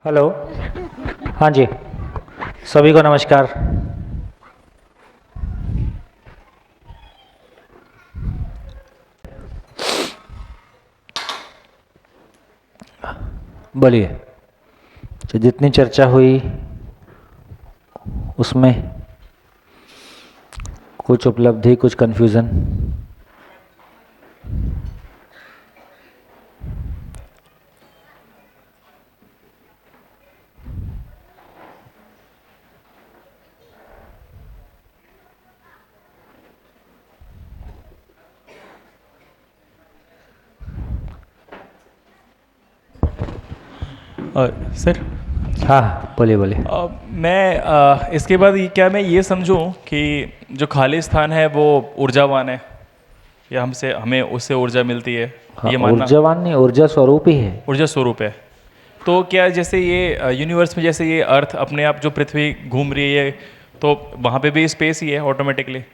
Hello. हाँ जी, सभी को नमस्कार। बोलिए। तो जितनी चर्चा हुई उसमें कुछ उपलब्धि, कुछ कन्फ्यूज़न। सर, हाँ, बोलिए बोलिए। इसके बाद क्या मैं ये समझूं कि जो खाली स्थान है वो ऊर्जावान है या हमें उससे ऊर्जा मिलती है, हाँ, ये मानना ऊर्जावान नहीं, ऊर्जा स्वरूप ही है। ऊर्जा स्वरूप है। तो क्या जैसे ये यूनिवर्स में जैसे ये अर्थ अपने आप जो पृथ्वी घूम रही है, तो वहाँ पे भी स्पेस ही है ऑटोमेटिकली,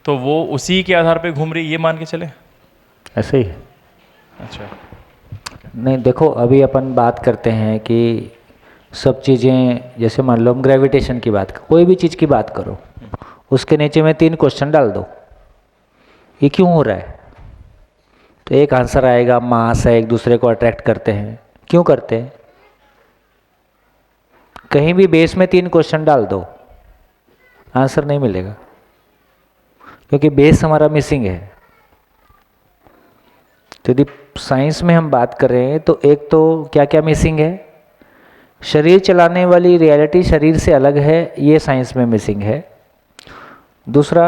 तो वो उसी के आधार पे घूम रही है, ये मान के चले? ऐसे ही है। अच्छा। नहीं, देखो, अभी अपन बात करते हैं कि सब चीज़ें, जैसे मान लो हम ग्रेविटेशन की बात, कोई भी चीज़ की बात करो, उसके नीचे में 3 क्वेश्चन डाल दो, ये क्यों हो रहा है? तो एक आंसर आएगा, मास है, एक दूसरे को अट्रैक्ट करते हैं। क्यों करते हैं? कहीं भी बेस में 3 क्वेश्चन डाल दो, आंसर नहीं मिलेगा, क्योंकि बेस हमारा मिसिंग है। तो यदि साइंस में हम बात कर रहे हैं तो एक तो क्या क्या मिसिंग है? शरीर चलाने वाली रियलिटी शरीर से अलग है, ये साइंस में मिसिंग है। दूसरा,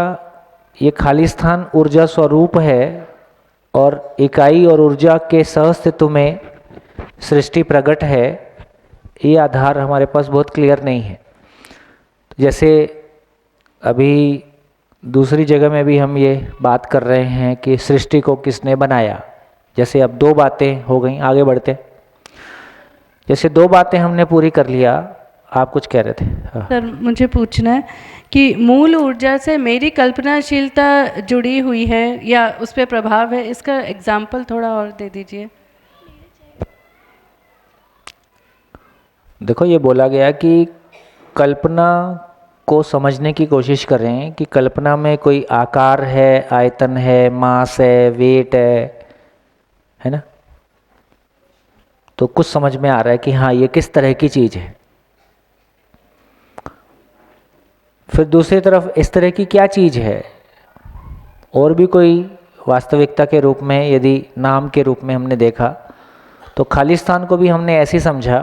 ये खाली स्थान ऊर्जा स्वरूप है और इकाई और ऊर्जा के सहअस्तित्व में सृष्टि प्रकट है, ये आधार हमारे पास बहुत क्लियर नहीं है। जैसे अभी दूसरी जगह में भी हम ये बात कर रहे हैं कि सृष्टि को किसने बनाया। जैसे अब 2 बातें हो गई, आगे बढ़ते हैं। जैसे 2 बातें हमने पूरी कर लिया, आप कुछ कह रहे थे। हाँ। सर, मुझे पूछना है कि मूल ऊर्जा से मेरी कल्पनाशीलता जुड़ी हुई है या उस पर प्रभाव है, इसका एग्जाम्पल थोड़ा और दे दीजिए। देखो, ये बोला गया कि कल्पना को समझने की कोशिश करें कि कल्पना में कोई आकार है, आयतन है, मास है, वेट है ना? तो कुछ समझ में आ रहा है कि हाँ, ये किस तरह की चीज़ है। फिर दूसरी तरफ इस तरह की क्या चीज़ है, और भी कोई वास्तविकता के रूप में, यदि नाम के रूप में हमने देखा, तो खालिस्तान को भी हमने ऐसे समझा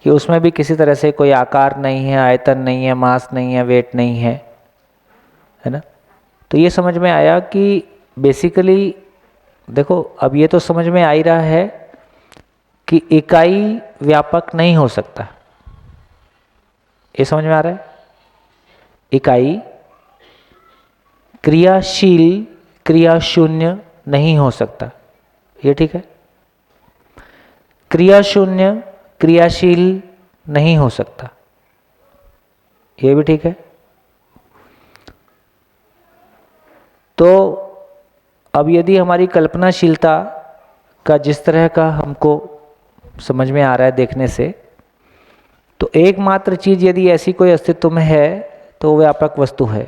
कि उसमें भी किसी तरह से कोई आकार नहीं है, आयतन नहीं है, मास नहीं है, वेट नहीं है ना? तो ये समझ में आया कि बेसिकली, देखो, अब ये तो समझ में आ ही रहा है कि इकाई व्यापक नहीं हो सकता। ये समझ में आ रहा है? इकाई क्रियाशील, क्रिया शून्य नहीं हो सकता। ये ठीक है? क्रिया शून्य क्रियाशील नहीं हो सकता, ये भी ठीक है। तो अब यदि हमारी कल्पनाशीलता का जिस तरह का हमको समझ में आ रहा है देखने से, तो एकमात्र चीज़ यदि ऐसी कोई अस्तित्व में है तो व्यापक वस्तु है।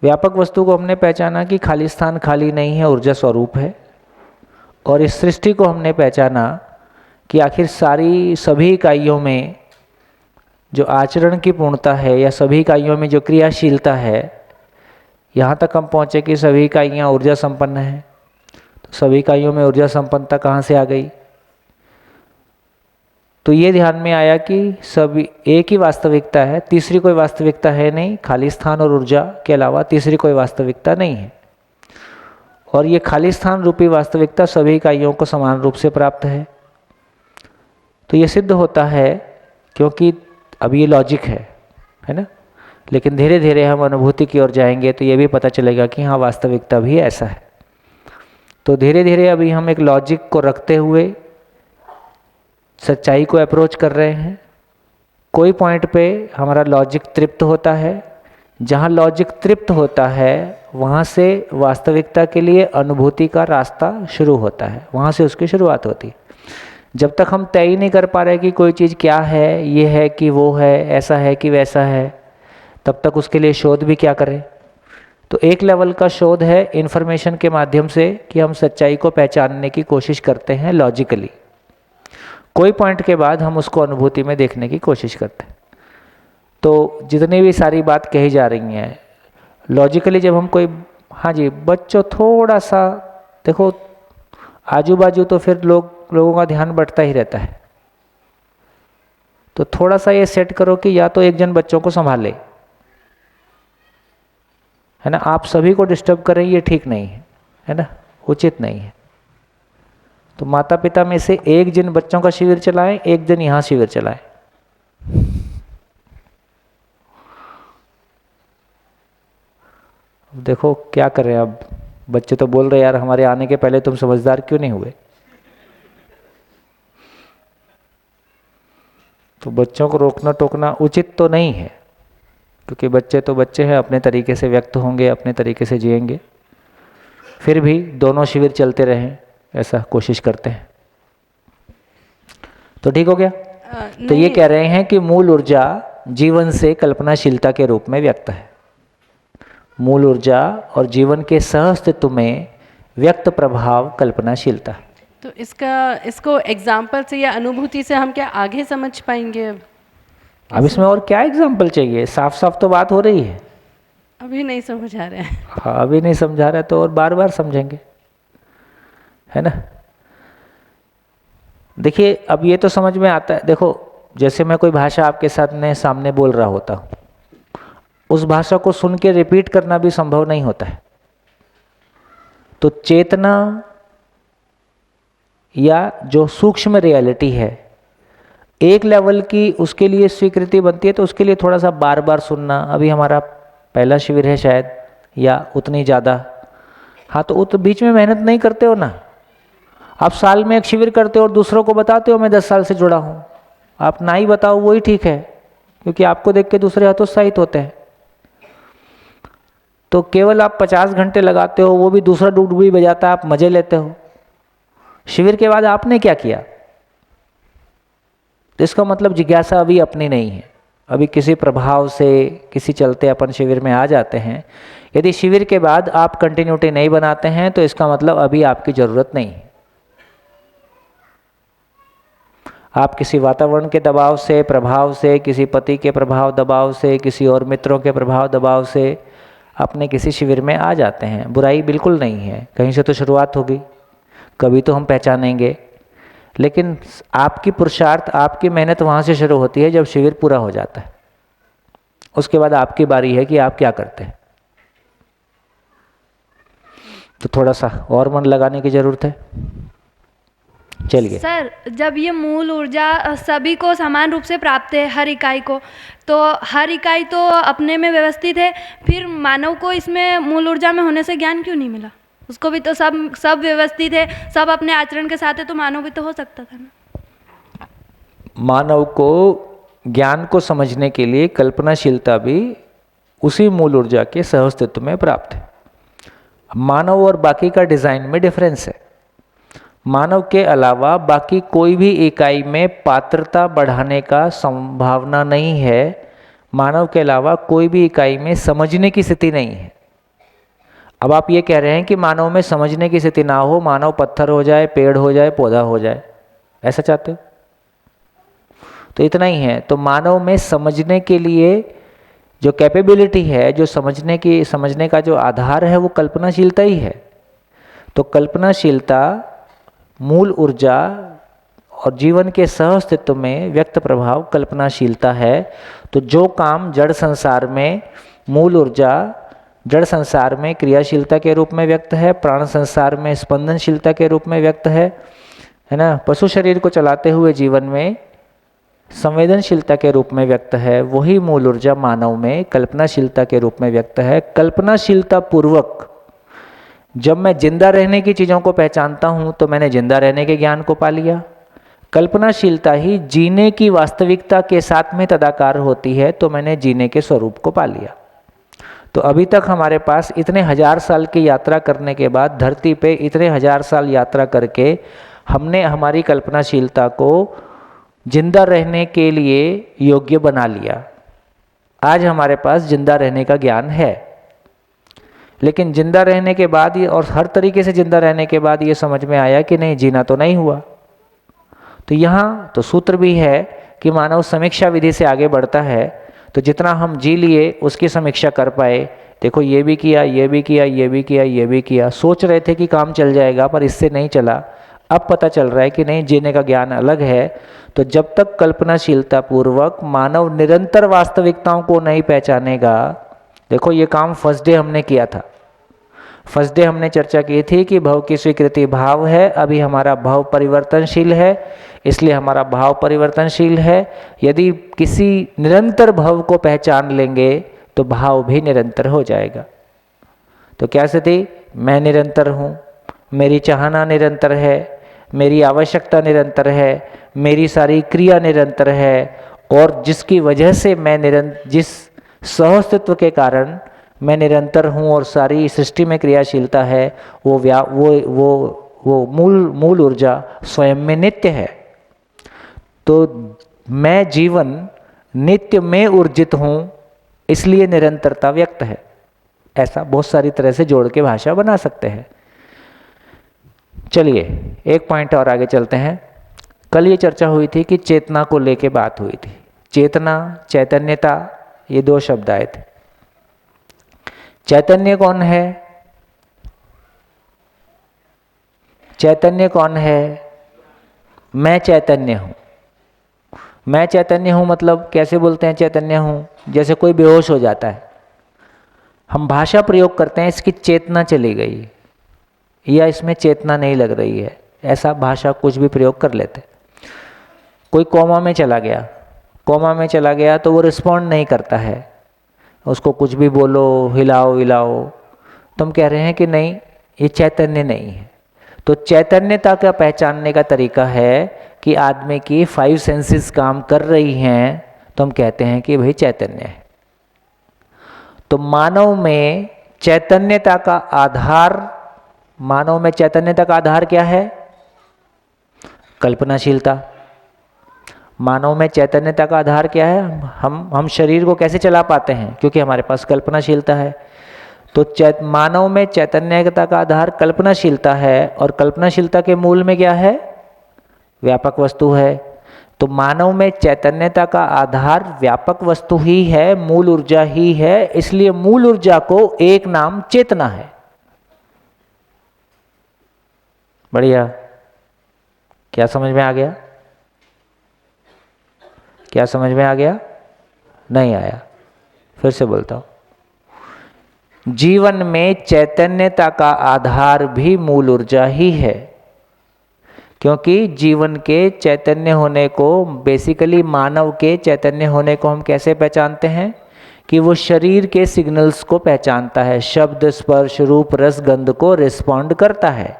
व्यापक वस्तु को हमने पहचाना कि खाली स्थान खाली नहीं है, ऊर्जा स्वरूप है। और इस सृष्टि को हमने पहचाना कि आखिर सभी इकाइयों में जो आचरण की पूर्णता है, या सभी इकाइयों में जो क्रियाशीलता है, यहाँ तक हम पहुँचे कि सभी इकाइयाँ ऊर्जा संपन्न हैं। तो सभी इकाइयों में ऊर्जा संपन्नता कहाँ से आ गई? तो ये ध्यान में आया कि सभी एक ही वास्तविकता है, तीसरी कोई वास्तविकता है नहीं। खाली स्थान और ऊर्जा के अलावा तीसरी कोई वास्तविकता नहीं है। और ये खाली स्थान रूपी वास्तविकता सभी इकाइयों को समान रूप से प्राप्त है। तो ये सिद्ध होता है, क्योंकि अब ये लॉजिक है ना? लेकिन धीरे धीरे हम अनुभूति की ओर जाएंगे तो ये भी पता चलेगा कि हाँ, वास्तविकता भी ऐसा है। तो धीरे धीरे अभी हम एक लॉजिक को रखते हुए सच्चाई को अप्रोच कर रहे हैं। कोई पॉइंट पे हमारा लॉजिक तृप्त होता है, जहाँ लॉजिक तृप्त होता है वहाँ से वास्तविकता के लिए अनुभूति का रास्ता शुरू होता है, वहाँ से उसकी शुरुआत होती है। जब तक हम तय ही नहीं कर पा रहे कि कोई चीज़ क्या है, ये है कि वो है, ऐसा है कि वैसा है, तब तक उसके लिए शोध भी क्या करें। तो एक लेवल का शोध है इन्फॉर्मेशन के माध्यम से कि हम सच्चाई को पहचानने की कोशिश करते हैं लॉजिकली। कोई पॉइंट के बाद हम उसको अनुभूति में देखने की कोशिश करते हैं। तो जितनी भी सारी बात कही जा रही हैं लॉजिकली, जब हम कोई, हाँ जी बच्चों थोड़ा सा देखो आजू बाजू, तो फिर लोगों का ध्यान बढ़ता ही रहता है। तो थोड़ा सा ये सेट करो कि या तो एक जन बच्चों को संभाले, है ना, आप सभी को डिस्टर्ब करें ये ठीक नहीं है ना, उचित नहीं है। तो माता पिता में से एक दिन बच्चों का शिविर चलाएं, एक दिन यहाँ शिविर चलाएं। देखो क्या करें अब, बच्चे तो बोल रहे यार हमारे आने के पहले तुम समझदार क्यों नहीं हुए। तो बच्चों को रोकना टोकना उचित तो नहीं है, क्योंकि बच्चे तो बच्चे हैं, अपने तरीके से व्यक्त होंगे, अपने तरीके से जिएंगे। फिर भी दोनों शिविर चलते रहें ऐसा कोशिश करते हैं। तो ठीक हो गया। तो ये कह रहे हैं कि मूल ऊर्जा जीवन से कल्पनाशीलता के रूप में व्यक्त है। मूल ऊर्जा और जीवन के सहअस्तित्व में व्यक्त प्रभाव कल्पनाशीलता। तो इसको एग्जाम्पल से या अनुभूति से हम क्या आगे समझ पाएंगे? अब इसमें और क्या एग्जाम्पल चाहिए, साफ साफ तो बात हो रही है। अभी नहीं समझ आ रहा है। हाँ अभी नहीं समझा रहा है तो और बार बार समझेंगे, है ना। देखिए अब ये तो समझ में आता है। देखो जैसे मैं कोई भाषा आपके सामने बोल रहा होता हूँ, उस भाषा को सुन के रिपीट करना भी संभव नहीं होता है। तो चेतना या जो सूक्ष्म रियलिटी है, एक लेवल की उसके लिए स्वीकृति बनती है, तो उसके लिए थोड़ा सा बार बार सुनना। अभी हमारा पहला शिविर है शायद, या उतनी ज़्यादा, हाँ तो बीच में मेहनत नहीं करते हो ना। आप साल में एक शिविर करते हो और दूसरों को बताते हो मैं 10 साल से जुड़ा हूँ, आप ना ही बताओ वही ठीक है, क्योंकि आपको देख के दूसरे हतोत्साहित होते हैं। तो केवल आप 50 घंटे लगाते हो, वो भी दूसरा डुगडुगी बजाता है, आप मजे लेते हो। शिविर के बाद आपने क्या किया? तो इसका मतलब जिज्ञासा अभी अपनी नहीं है। अभी किसी प्रभाव से, किसी चलते अपन शिविर में आ जाते हैं। यदि शिविर के बाद आप कंटिन्यूटी नहीं बनाते हैं तो इसका मतलब अभी आपकी ज़रूरत नहीं है। आप किसी वातावरण के दबाव से, प्रभाव से, किसी पति के प्रभाव दबाव से, किसी और मित्रों के प्रभाव दबाव से अपने किसी शिविर में आ जाते हैं। बुराई बिल्कुल नहीं है, कहीं से तो शुरुआत होगी, कभी तो हम पहचानेंगे। लेकिन आपकी पुरुषार्थ, आपकी मेहनत वहाँ से शुरू होती है जब शिविर पूरा हो जाता है। उसके बाद आपकी बारी है कि आप क्या करते हैं। तो थोड़ा सा और मन लगाने की ज़रूरत है। चलिए सर, जब ये मूल ऊर्जा सभी को समान रूप से प्राप्त है, हर इकाई को, तो हर इकाई तो अपने में व्यवस्थित है, फिर मानव को इसमें मूल ऊर्जा में होने से ज्ञान क्यों नहीं मिला? उसको भी तो सब व्यवस्थित है, सब अपने आचरण के साथ है, तो मानव भी तो हो सकता था ना। मानव को ज्ञान को समझने के लिए कल्पनाशीलता भी उसी मूल ऊर्जा के सहअस्तित्व में प्राप्त है। मानव और बाकी का डिजाइन में डिफरेंस है। मानव के अलावा बाकी कोई भी इकाई में पात्रता बढ़ाने का संभावना नहीं है। मानव के अलावा कोई भी इकाई में समझने की स्थिति नहीं है। अब आप ये कह रहे हैं कि मानव में समझने की स्थिति ना हो, मानव पत्थर हो जाए, पेड़ हो जाए, पौधा हो जाए, ऐसा चाहते हो? तो इतना ही है। तो मानव में समझने के लिए जो कैपेबिलिटी है, जो समझने का जो आधार है, वो कल्पनाशीलता ही है। तो कल्पनाशीलता मूल ऊर्जा और जीवन के सहअस्तित्व में व्यक्त प्रभाव कल्पनाशीलता है। तो जो काम जड़ संसार में मूल ऊर्जा जड़ संसार में क्रियाशीलता के रूप में व्यक्त है, प्राण संसार में स्पंदनशीलता के रूप में व्यक्त है ना, पशु शरीर को चलाते हुए जीवन में संवेदनशीलता के रूप में व्यक्त है, वही मूल ऊर्जा मानव में कल्पनाशीलता के रूप में व्यक्त है। कल्पनाशीलता पूर्वक जब मैं जिंदा रहने की चीज़ों को पहचानता हूँ तो मैंने जिंदा रहने के ज्ञान को पा लिया। कल्पनाशीलता ही जीने की वास्तविकता के साथ में तदाकार होती है, तो मैंने जीने के स्वरूप को पा लिया। तो अभी तक हमारे पास इतने 1000 साल की यात्रा करने के बाद, धरती पे इतने 1000 साल यात्रा करके हमने हमारी कल्पनाशीलता को जिंदा रहने के लिए योग्य बना लिया। आज हमारे पास जिंदा रहने का ज्ञान है, लेकिन जिंदा रहने के बाद ये, और हर तरीके से जिंदा रहने के बाद ये समझ में आया कि नहीं, जीना तो नहीं हुआ। तो यहाँ तो सूत्र भी है कि मानव समीक्षा विधि से आगे बढ़ता है, तो जितना हम जी लिए उसकी समीक्षा कर पाए। देखो ये भी किया, ये भी किया, ये भी किया, ये भी किया, सोच रहे थे कि काम चल जाएगा पर इससे नहीं चला। अब पता चल रहा है कि नहीं, जीने का ज्ञान अलग है। तो जब तक कल्पनाशीलता पूर्वक मानव निरंतर वास्तविकताओं को नहीं पहचानेगा, देखो ये काम फर्स्ट डे हमने किया था। फर्स्ट डे हमने चर्चा की थी कि भव की स्वीकृति भाव है, अभी हमारा भाव परिवर्तनशील है, इसलिए हमारा भाव परिवर्तनशील है। यदि किसी निरंतर भाव को पहचान लेंगे तो भाव भी निरंतर हो जाएगा। तो क्या स्थिति, मैं निरंतर हूँ, मेरी चाहना निरंतर है, मेरी आवश्यकता निरंतर है, मेरी सारी क्रिया निरंतर है, और जिसकी वजह से मैं जिस सहअस्तित्व के कारण मैं निरंतर हूँ और सारी सृष्टि में क्रियाशीलता है, वो मूल ऊर्जा स्वयं में नित्य है। तो मैं जीवन नित्य में ऊर्जित हूँ, इसलिए निरंतरता व्यक्त है। ऐसा बहुत सारी तरह से जोड़ के भाषा बना सकते हैं। चलिए एक पॉइंट और आगे चलते हैं। कल ये चर्चा हुई थी कि चेतना को लेके बात हुई थी। चेतना, चैतन्यता, ये दो शब्द आए थे। चैतन्य कौन है? चैतन्य कौन है? मैं चैतन्य हूँ। मैं चैतन्य हूँ मतलब कैसे बोलते हैं चैतन्य हूँ? जैसे कोई बेहोश हो जाता है, हम भाषा प्रयोग करते हैं इसकी चेतना चली गई या इसमें चेतना नहीं लग रही है, ऐसा भाषा कुछ भी प्रयोग कर लेते। कोई कोमा में चला गया, कोमा में चला गया तो वो रिस्पॉन्ड नहीं करता है, उसको कुछ भी बोलो, हिलाओ हिलाओ, तो हम कह रहे हैं कि नहीं, ये चैतन्य नहीं है। तो चैतन्यता का पहचानने का तरीका है कि आदमी की 5 सेंसेस काम कर रही हैं, तो हम कहते हैं कि भाई चैतन्य है। तो मानव में चैतन्यता का आधार, मानव में चैतन्यता का आधार क्या है? कल्पनाशीलता। मानव में चैतन्यता का आधार क्या है? हम शरीर को कैसे चला पाते हैं? क्योंकि हमारे पास कल्पनाशीलता है। तो मानव में चैतन्यता का आधार कल्पनाशीलता है, और कल्पनाशीलता के मूल में क्या है? व्यापक वस्तु है। तो मानव में चैतन्यता का आधार व्यापक वस्तु ही है, मूल ऊर्जा ही है, इसलिए मूल ऊर्जा को एक नाम चेतना है। बढ़िया, क्या समझ में आ गया? क्या समझ में आ गया? नहीं आया? फिर से बोलता हूं। जीवन में चैतन्यता का आधार भी मूल ऊर्जा ही है, क्योंकि जीवन के चैतन्य होने को, बेसिकली मानव के चैतन्य होने को हम कैसे पहचानते हैं? कि वो शरीर के सिग्नल्स को पहचानता है, शब्द, स्पर्श, रूप, रस, गंध को रिस्पॉन्ड करता है।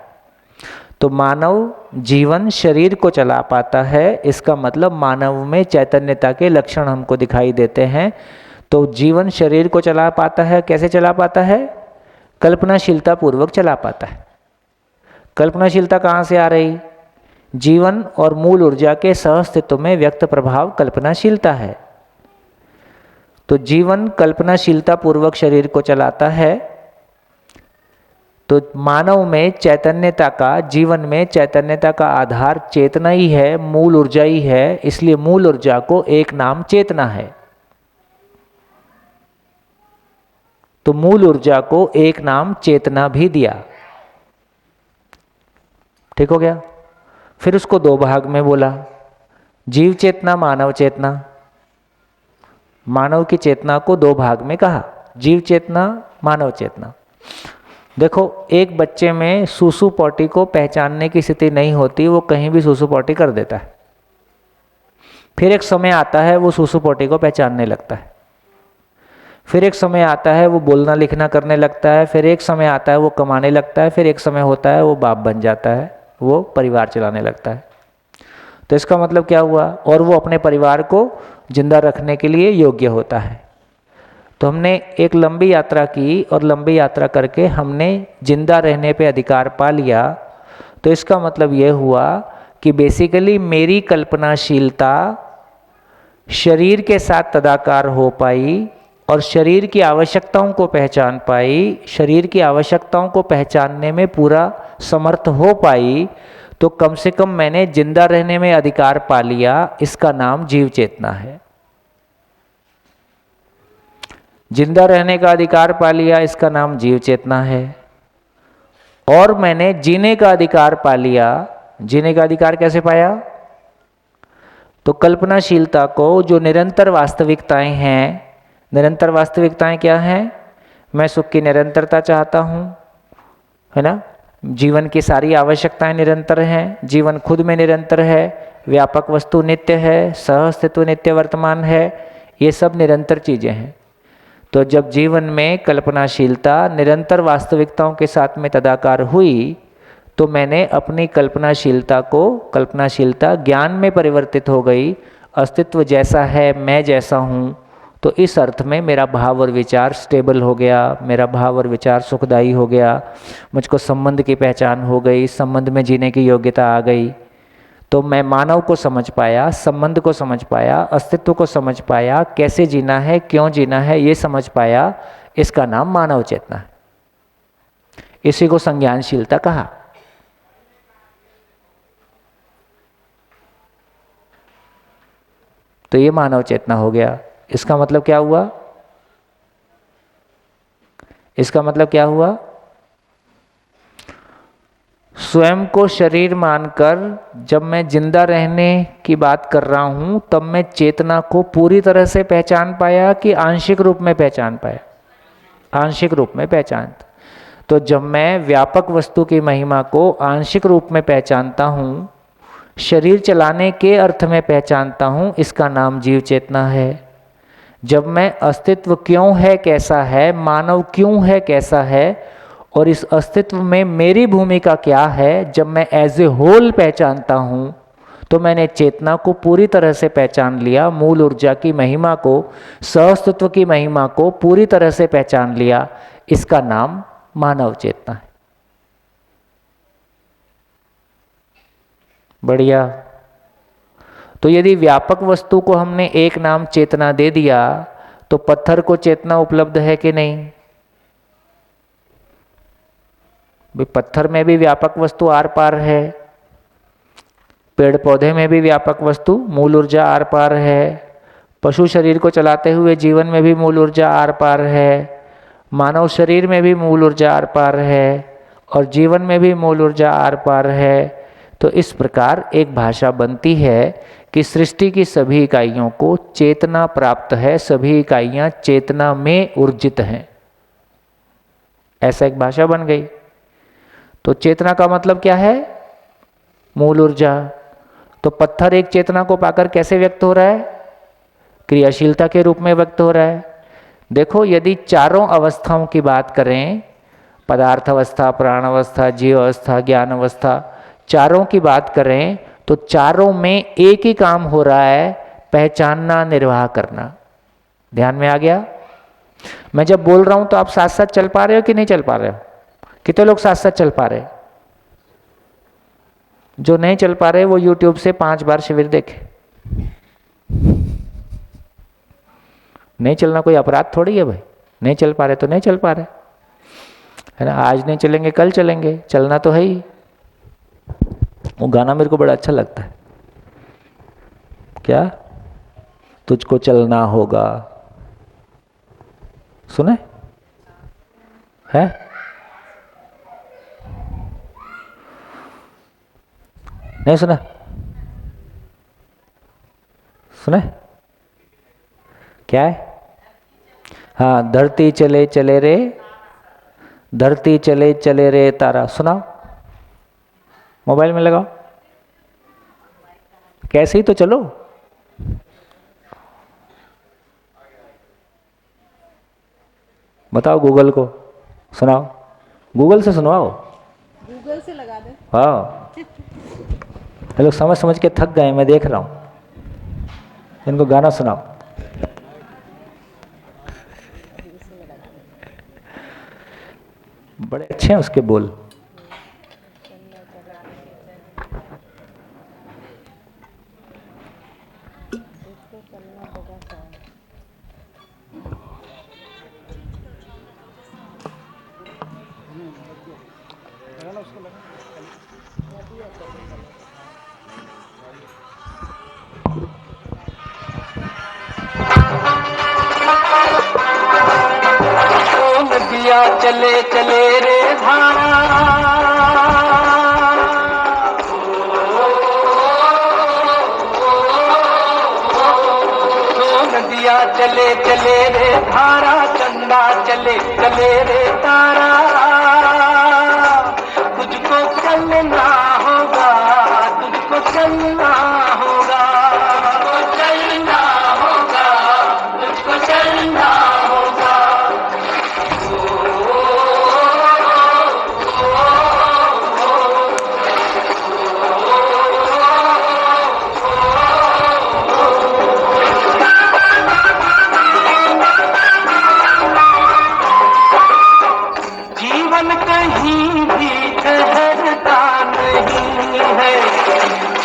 तो मानव जीवन शरीर को चला पाता है, इसका मतलब मानव में चैतन्यता के लक्षण हमको दिखाई देते हैं। तो जीवन शरीर को चला पाता है, कैसे चला पाता है? कल्पनाशीलता पूर्वक चला पाता है। कल्पनाशीलता कहाँ से आ रही? जीवन और मूल ऊर्जा के सहअस्तित्व में व्यक्त प्रभाव कल्पनाशीलता है। तो जीवन कल्पनाशीलता पूर्वक शरीर को चलाता है। तो मानव में चैतन्यता का, जीवन में चैतन्यता का आधार चेतना ही है, मूल ऊर्जा ही है, इसलिए मूल ऊर्जा को एक नाम चेतना है। तो मूल ऊर्जा को एक नाम चेतना भी दिया। ठीक हो गया? फिर उसको 2 भाग में बोला, जीव चेतना, मानव चेतना। मानव की चेतना को 2 भाग में कहा, जीव चेतना, मानव चेतना। देखो, एक बच्चे में सूसू पॉटी को पहचानने की स्थिति नहीं होती, वो कहीं भी सूसू पॉटी कर देता है। फिर एक समय आता है वो सूसू पॉटी को पहचानने लगता है। फिर एक समय आता है वो बोलना लिखना करने लगता है। फिर एक समय आता है वो कमाने लगता है। फिर एक समय होता है वो बाप बन जाता है, वो परिवार चलाने लगता है। तो इसका मतलब क्या हुआ? और वो अपने परिवार को जिंदा रखने के लिए योग्य होता है। तो हमने एक लंबी यात्रा की, और लंबी यात्रा करके हमने जिंदा रहने पे अधिकार पा लिया। तो इसका मतलब ये हुआ कि बेसिकली मेरी कल्पनाशीलता शरीर के साथ तदाकार हो पाई और शरीर की आवश्यकताओं को पहचान पाई, शरीर की आवश्यकताओं को पहचानने में पूरा समर्थ हो पाई, तो कम से कम मैंने जिंदा रहने में अधिकार पा लिया। इसका नाम जीव चेतना है। जिंदा रहने का अधिकार पा लिया, इसका नाम जीव चेतना है। और मैंने जीने का अधिकार पा लिया। जीने का अधिकार कैसे पाया? तो कल्पनाशीलता को जो निरंतर वास्तविकताएं हैं, निरंतर वास्तविकताएं क्या हैं? मैं सुख की निरंतरता चाहता हूं, है ना? जीवन की सारी आवश्यकताएं निरंतर हैं, जीवन खुद में निरंतर है, व्यापक वस्तु नित्य है, सह अस्तित्व नित्य वर्तमान है, ये सब निरंतर चीजें हैं। तो जब जीवन में कल्पनाशीलता निरंतर वास्तविकताओं के साथ में तदाकार हुई, तो मैंने अपनी कल्पनाशीलता ज्ञान में परिवर्तित हो गई। अस्तित्व जैसा है, मैं जैसा हूँ, तो इस अर्थ में मेरा भाव और विचार स्टेबल हो गया, मेरा भाव और विचार सुखदायी हो गया, मुझको संबंध की पहचान हो गई, संबंध में जीने की योग्यता आ गई। तो मैं मानव को समझ पाया, संबंध को समझ पाया, अस्तित्व को समझ पाया, कैसे जीना है, क्यों जीना है, ये समझ पाया। इसका नाम मानव चेतना है। इसी को संज्ञानशीलता कहा। तो ये मानव चेतना हो गया। इसका मतलब क्या हुआ? इसका मतलब क्या हुआ? स्वयं को शरीर मानकर जब मैं जिंदा रहने की बात कर रहा हूं, तब मैं चेतना को पूरी तरह से पहचान पाया कि आंशिक रूप में पहचान पाया? आंशिक रूप में पहचान। तो जब मैं व्यापक वस्तु की महिमा को आंशिक रूप में पहचानता हूं, शरीर चलाने के अर्थ में पहचानता हूं, इसका नाम जीव चेतना है। जब मैं अस्तित्व क्यों है, कैसा है, मानव क्यों है, कैसा है, और इस अस्तित्व में मेरी भूमिका क्या है, जब मैं एज ए होल पहचानता हूं, तो मैंने चेतना को पूरी तरह से पहचान लिया। मूल ऊर्जा की महिमा को, सहअस्तित्व की महिमा को पूरी तरह से पहचान लिया। इसका नाम मानव चेतना है। बढ़िया। तो यदि व्यापक वस्तु को हमने एक नाम चेतना दे दिया, तो पत्थर को चेतना उपलब्ध है कि नहीं? भाई पत्थर में भी व्यापक वस्तु आर पार है, पेड़ पौधे में भी व्यापक वस्तु मूल ऊर्जा आर पार है, पशु शरीर को चलाते हुए जीवन में भी मूल ऊर्जा आर पार है, मानव शरीर में भी मूल ऊर्जा आर पार है, और जीवन में भी मूल ऊर्जा आर पार है। तो इस प्रकार एक भाषा बनती है कि सृष्टि की सभी इकाइयों को चेतना प्राप्त है, सभी इकाइयां चेतना में ऊर्जित हैं। ऐसा एक भाषा बन गई। तो चेतना का मतलब क्या है? मूल ऊर्जा। तो पत्थर एक चेतना को पाकर कैसे व्यक्त हो रहा है? क्रियाशीलता के रूप में व्यक्त हो रहा है। देखो, यदि चारों अवस्थाओं की बात करें, पदार्थ अवस्था, प्राण अवस्था, जीव अवस्था, ज्ञान अवस्था, चारों की बात करें, तो चारों में एक ही काम हो रहा है, पहचानना, निर्वाह करना। ध्यान में आ गया? मैं जब बोल रहा हूं तो आप साथ साथ चल पा रहे हो कि नहीं चल पा रहे हो? कितने लोग साथ साथ चल पा रहे? जो नहीं चल पा रहे वो YouTube से 5 बार शिविर देखे। नहीं चलना कोई अपराध थोड़ी है भाई। नहीं चल पा रहे तो नहीं चल पा रहे, है ना? आज नहीं चलेंगे कल चलेंगे, चलना तो है ही। वो गाना मेरे को बड़ा अच्छा लगता है। क्या? तुझको चलना होगा। सुने? है? नहीं सुना? सुने? क्या है? हाँ, धरती चले चले रे, धरती चले चले रे तारा। सुनाओ, मोबाइल में लगाओ, कैसे ही तो चलो। बताओ गूगल को, सुनाओ, गूगल से सुनवाओ। गूगल से लगा दे। हाँ, ये लोग समझ समझ के थक गए, मैं देख रहा हूँ। इनको गाना सुनाओ। बड़े अच्छे हैं उसके बोल। नदिया चले चले रे धारा, नदिया चले चले रे धारा, चंदा चले चले रे तारा, तुझको चलना होगा, तुझको चलना होगा, तुझको चलना होगा, तुझको चलना होगा। जीवन कहीं भी ठहरता नहीं है,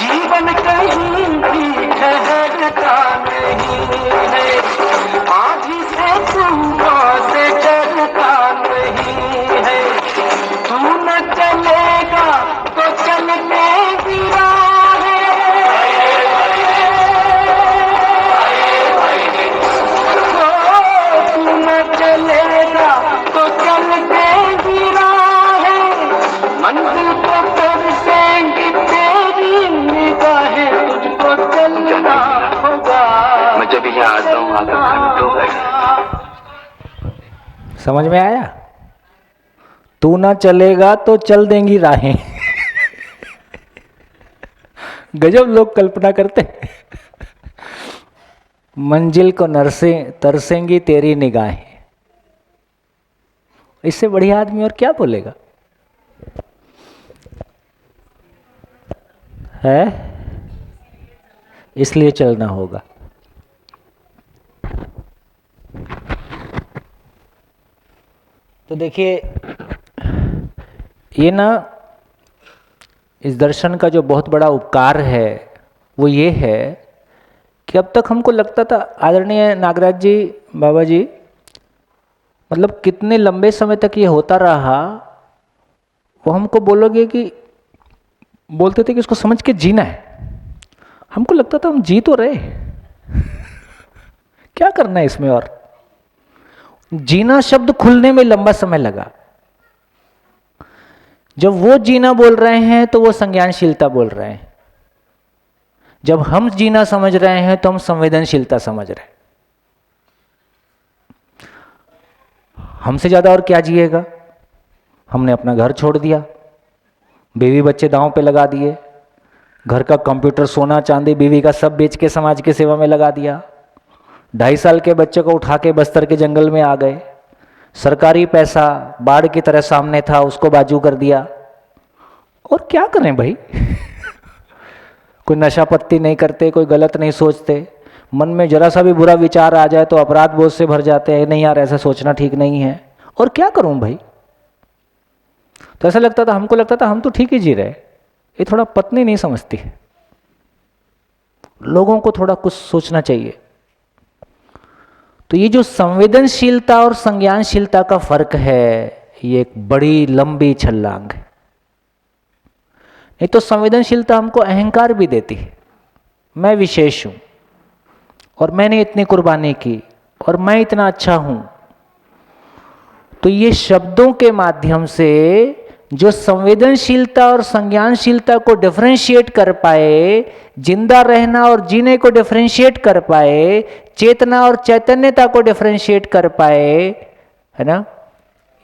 जीवन कहीं भी ठहरता नहीं है, आँधी से तूफान से डरता नहीं है, तू न चलेगा तो चलने की राह है, तू न चलेगा तो चलने की राह है, मंजिल को तरसेंगी तेरी निगाहें, तुझको चलना होगा। मैं जब यहाँ आता हूँ आकर घंटों समझ में आया? तू ना चलेगा तो चल देंगी राहें। गजब लोग कल्पना करते हैं। मंजिल को नरसे तरसेंगी तेरी निगाहें, इससे बढ़िया आदमी और क्या बोलेगा? है, इसलिए चलना होगा। तो देखिए, ये ना इस दर्शन का जो बहुत बड़ा उपकार है वो ये है कि अब तक हमको लगता था, आदरणीय नागराज जी, बाबा जी, मतलब कितने लंबे समय तक ये होता रहा, वो हमको बोलते थे कि इसको समझ के जीना है। हमको लगता था हम जी तो रहे, क्या करना है इसमें? और जीना शब्द खुलने में लंबा समय लगा। जब वो जीना बोल रहे हैं तो वो संज्ञानशीलता बोल रहे हैं, जब हम जीना समझ रहे हैं तो हम संवेदनशीलता समझ रहे हैं। हमसे ज्यादा और क्या जिएगा? हमने अपना घर छोड़ दिया, बीवी बच्चे दांव पे लगा दिए, घर का कंप्यूटर, सोना चांदी, बीवी का सब बेच के समाज की सेवा में लगा दिया, 2.5 साल के बच्चे को उठा के बस्तर के जंगल में आ गए, सरकारी पैसा बाढ़ की तरह सामने था उसको बाजू कर दिया। और क्या करें भाई? कोई नशा पत्ती नहीं करते, कोई गलत नहीं सोचते, मन में जरा सा भी बुरा विचार आ जाए तो अपराध बोझ से भर जाते हैं, नहीं यार ऐसा सोचना ठीक नहीं है। और क्या करूं भाई? तो ऐसा लगता था, हमको लगता था हम तो ठीक ही जी रहे, ये थोड़ा पत्नी नहीं समझती है, लोगों को थोड़ा कुछ सोचना चाहिए। तो ये जो संवेदनशीलता और संज्ञानशीलता का फर्क है, ये एक बड़ी लंबी छलांग है। नहीं तो संवेदनशीलता हमको अहंकार भी देती है, मैं विशेष हूं और मैंने इतनी कुर्बानी की और मैं इतना अच्छा हूं। तो ये शब्दों के माध्यम से जो संवेदनशीलता और संज्ञानशीलता को डिफरेंशिएट कर पाए, जिंदा रहना और जीने को डिफरेंशिएट कर पाए, चेतना और चैतन्यता को डिफरेंशिएट कर पाए, है ना,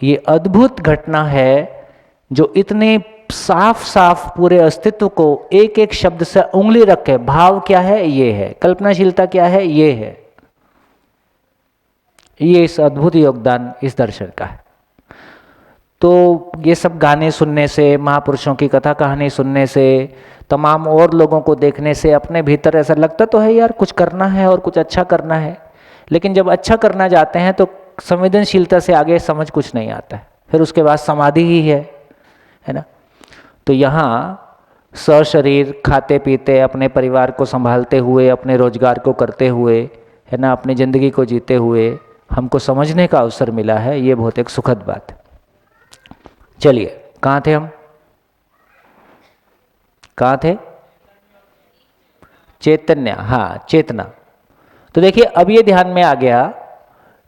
ये अद्भुत घटना है जो इतने साफ साफ पूरे अस्तित्व को एक एक शब्द से उंगली रखे। भाव क्या है? ये है। कल्पनाशीलता क्या है? ये है। ये इस अद्भुत योगदान इस दर्शन का है। तो ये सब गाने सुनने से, महापुरुषों की कथा कहानी सुनने से, तमाम और लोगों को देखने से अपने भीतर ऐसा लगता तो है यार कुछ करना है और कुछ अच्छा करना है, लेकिन जब अच्छा करना जाते हैं तो संवेदनशीलता से आगे समझ कुछ नहीं आता है, फिर उसके बाद समाधि ही है ना। तो यहाँ सशरीर खाते पीते अपने परिवार को संभालते हुए, अपने रोजगार को करते हुए, है ना, अपनी ज़िंदगी को जीते हुए हमको समझने का अवसर मिला है, ये बहुत एक सुखद बात है। चलिए, कहाँ थे हम? कहाँ थे? चैतन्य, हाँ, चेतना। तो देखिए, अब ये ध्यान में आ गया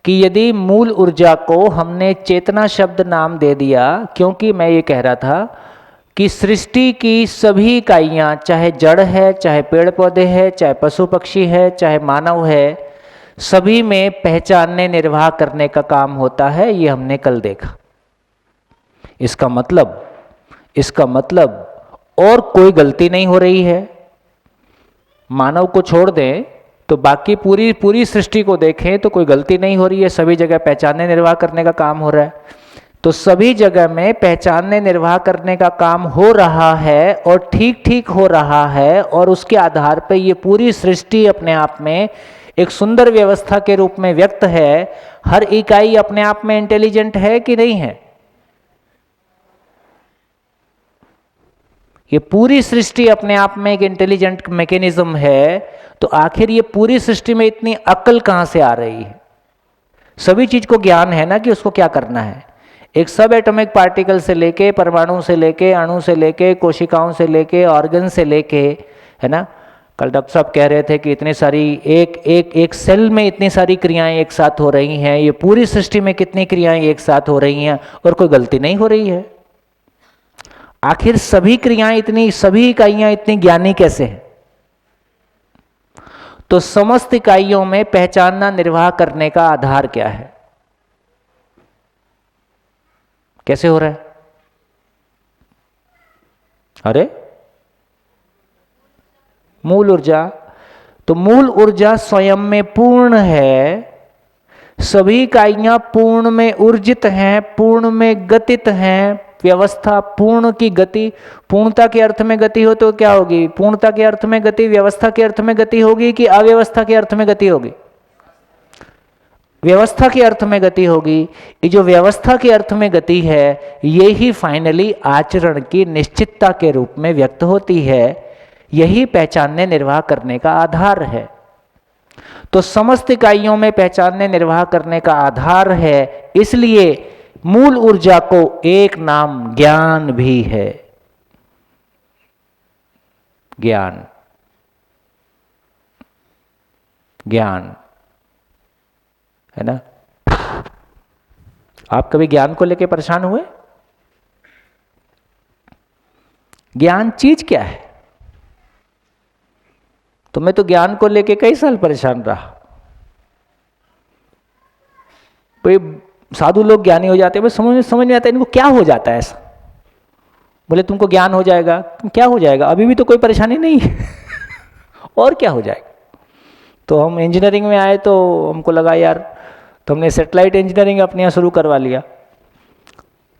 कि यदि मूल ऊर्जा को हमने चेतना शब्द नाम दे दिया, क्योंकि मैं ये कह रहा था कि सृष्टि की सभी इकाइयाँ, चाहे जड़ है, चाहे पेड़ पौधे है, चाहे पशु पक्षी है, चाहे मानव है, सभी में पहचानने निर्वाह करने का काम होता है। ये हमने कल देखा। इसका मतलब और कोई गलती नहीं हो रही है। मानव को छोड़ दें तो बाकी पूरी सृष्टि को देखें तो कोई गलती नहीं हो रही है, सभी जगह पहचानने निर्वाह करने का काम हो रहा है। तो सभी जगह में पहचानने निर्वाह करने का काम हो रहा है और ठीक ठीक हो रहा है, और उसके आधार पर ये पूरी सृष्टि अपने आप में एक सुंदर व्यवस्था के रूप में व्यक्त है। हर इकाई अपने आप में इंटेलिजेंट है कि नहीं है? ये पूरी सृष्टि अपने आप में एक इंटेलिजेंट मैकेनिज्म है। तो आखिर ये पूरी सृष्टि में इतनी अक्ल कहां से आ रही है? सभी चीज को ज्ञान है ना कि उसको क्या करना है। एक सब एटॉमिक पार्टिकल से लेके, परमाणु से लेके, अणु से लेके, कोशिकाओं से लेके, ऑर्गन से लेके, है ना। कल डॉक्टर साहब कह रहे थे कि इतनी सारी एक सेल में इतनी सारी क्रियाएं एक साथ हो रही हैं। ये पूरी सृष्टि में कितनी क्रियाएं एक साथ हो रही हैं और कोई गलती नहीं हो रही है। आखिर सभी क्रियाएं सभी इकाइयां इतनी ज्ञानी कैसे हैं? तो समस्त इकाइयों में पहचानना निर्वाह करने का आधार क्या है? कैसे हो रहा है? अरे, मूल ऊर्जा। तो मूल ऊर्जा स्वयं में पूर्ण है। सभी इकाइयां पूर्ण में ऊर्जित हैं, पूर्ण में गतित हैं। व्यवस्था पूर्ण की गति, पूर्णता के अर्थ में गति हो तो क्या होगी? पूर्णता के अर्थ में गति व्यवस्था के अर्थ में गति होगी कि अव्यवस्था के अर्थ में गति होगी? व्यवस्था के अर्थ में गति होगी। ये जो व्यवस्था के अर्थ में गति है, ये ही फाइनली आचरण की निश्चितता के रूप में व्यक्त होती है। यही पहचानने निर्वाह करने का आधार है। तो समस्त इकाइयों में पहचानने निर्वाह करने का आधार है। इसलिए मूल ऊर्जा को एक नाम ज्ञान भी है। ज्ञान, ज्ञान है ना। आप कभी ज्ञान को लेकर परेशान हुए? ज्ञान चीज क्या है? तो मैं तो ज्ञान को लेके कई साल परेशान रहा। कोई साधु लोग ज्ञानी हो जाते हैं, बस समझ में आता है इनको क्या हो जाता है ऐसा। बोले तुमको ज्ञान हो जाएगा। क्या हो जाएगा? अभी भी तो कोई परेशानी नहीं है और क्या हो जाएगा? तो हम इंजीनियरिंग में आए तो हमको लगा यार, तो हमने सैटेलाइट इंजीनियरिंग अपने यहाँ शुरू करवा लिया।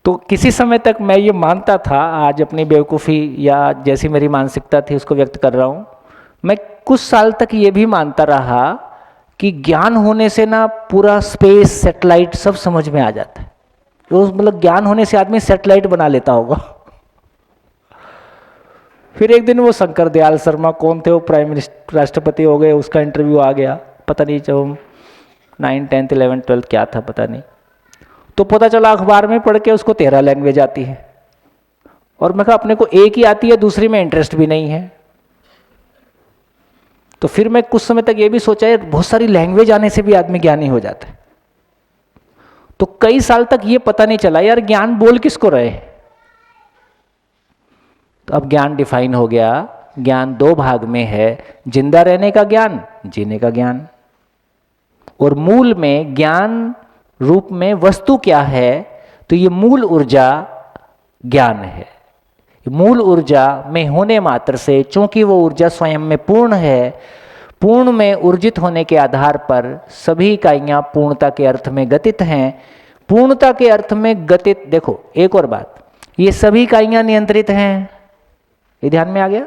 तो किसी समय तक मैं ये मानता था, आज अपनी बेवकूफ़ी या जैसी मेरी मानसिकता थी उसको व्यक्त कर रहा हूँ। मैं कुछ साल तक ये भी मानता रहा कि ज्ञान होने से ना पूरा स्पेस, सैटेलाइट सब समझ में आ जाता है। तो मतलब ज्ञान होने से आदमी सैटेलाइट बना लेता होगा। फिर एक दिन वो शंकर दयाल शर्मा, कौन थे वो, प्राइम मिनिस्टर, राष्ट्रपति हो गए, उसका इंटरव्यू आ गया। पता नहीं जब हम 9, 10, 11, 12 क्या था पता नहीं, तो पता चला अखबार में पढ़ के उसको 13 लैंग्वेज आती है। और मैं कहा अपने को एक ही आती है, दूसरी में इंटरेस्ट भी नहीं है। तो फिर मैं कुछ समय तक ये भी सोचा यार, बहुत सारी लैंग्वेज आने से भी आदमी ज्ञानी हो जाता है। तो कई साल तक ये पता नहीं चला यार ज्ञान बोल किसको रहे। तो अब ज्ञान डिफाइन हो गया। ज्ञान 2 भाग में है, जिंदा रहने का ज्ञान, जीने का ज्ञान। और मूल में ज्ञान रूप में वस्तु क्या है? तो ये मूल ऊर्जा ज्ञान है। मूल ऊर्जा में होने मात्र से, चूंकि वो ऊर्जा स्वयं में पूर्ण है, पूर्ण में ऊर्जित होने के आधार पर सभी इकाइयां पूर्णता के अर्थ में गतित हैं। पूर्णता के अर्थ में गतित, देखो एक और बात, ये सभी इकाइयां नियंत्रित हैं। ये ध्यान में आ गया?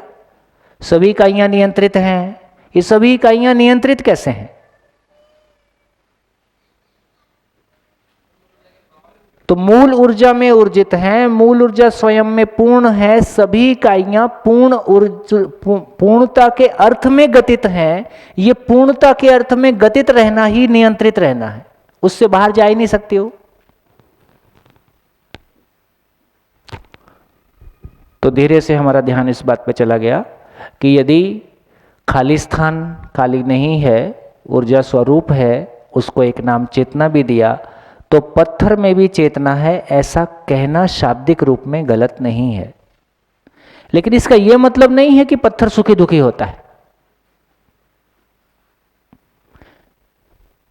सभी इकाइयां नियंत्रित हैं। ये सभी इकाइयां नियंत्रित कैसे हैं? तो तो मूल ऊर्जा में ऊर्जित हैं, मूल ऊर्जा स्वयं में पूर्ण है, सभी इकाइयां पूर्णता के अर्थ में गतित हैं। ये पूर्णता के अर्थ में गतित रहना ही नियंत्रित रहना है, उससे बाहर जा ही नहीं सकती हो। तो धीरे से हमारा ध्यान इस बात पे चला गया कि यदि खाली स्थान खाली नहीं है, ऊर्जा स्वरूप है, उसको एक नाम चेतना भी दिया, तो पत्थर में भी चेतना है, ऐसा कहना शाब्दिक रूप में गलत नहीं है। लेकिन इसका यह मतलब नहीं है कि पत्थर सुखी दुखी होता है।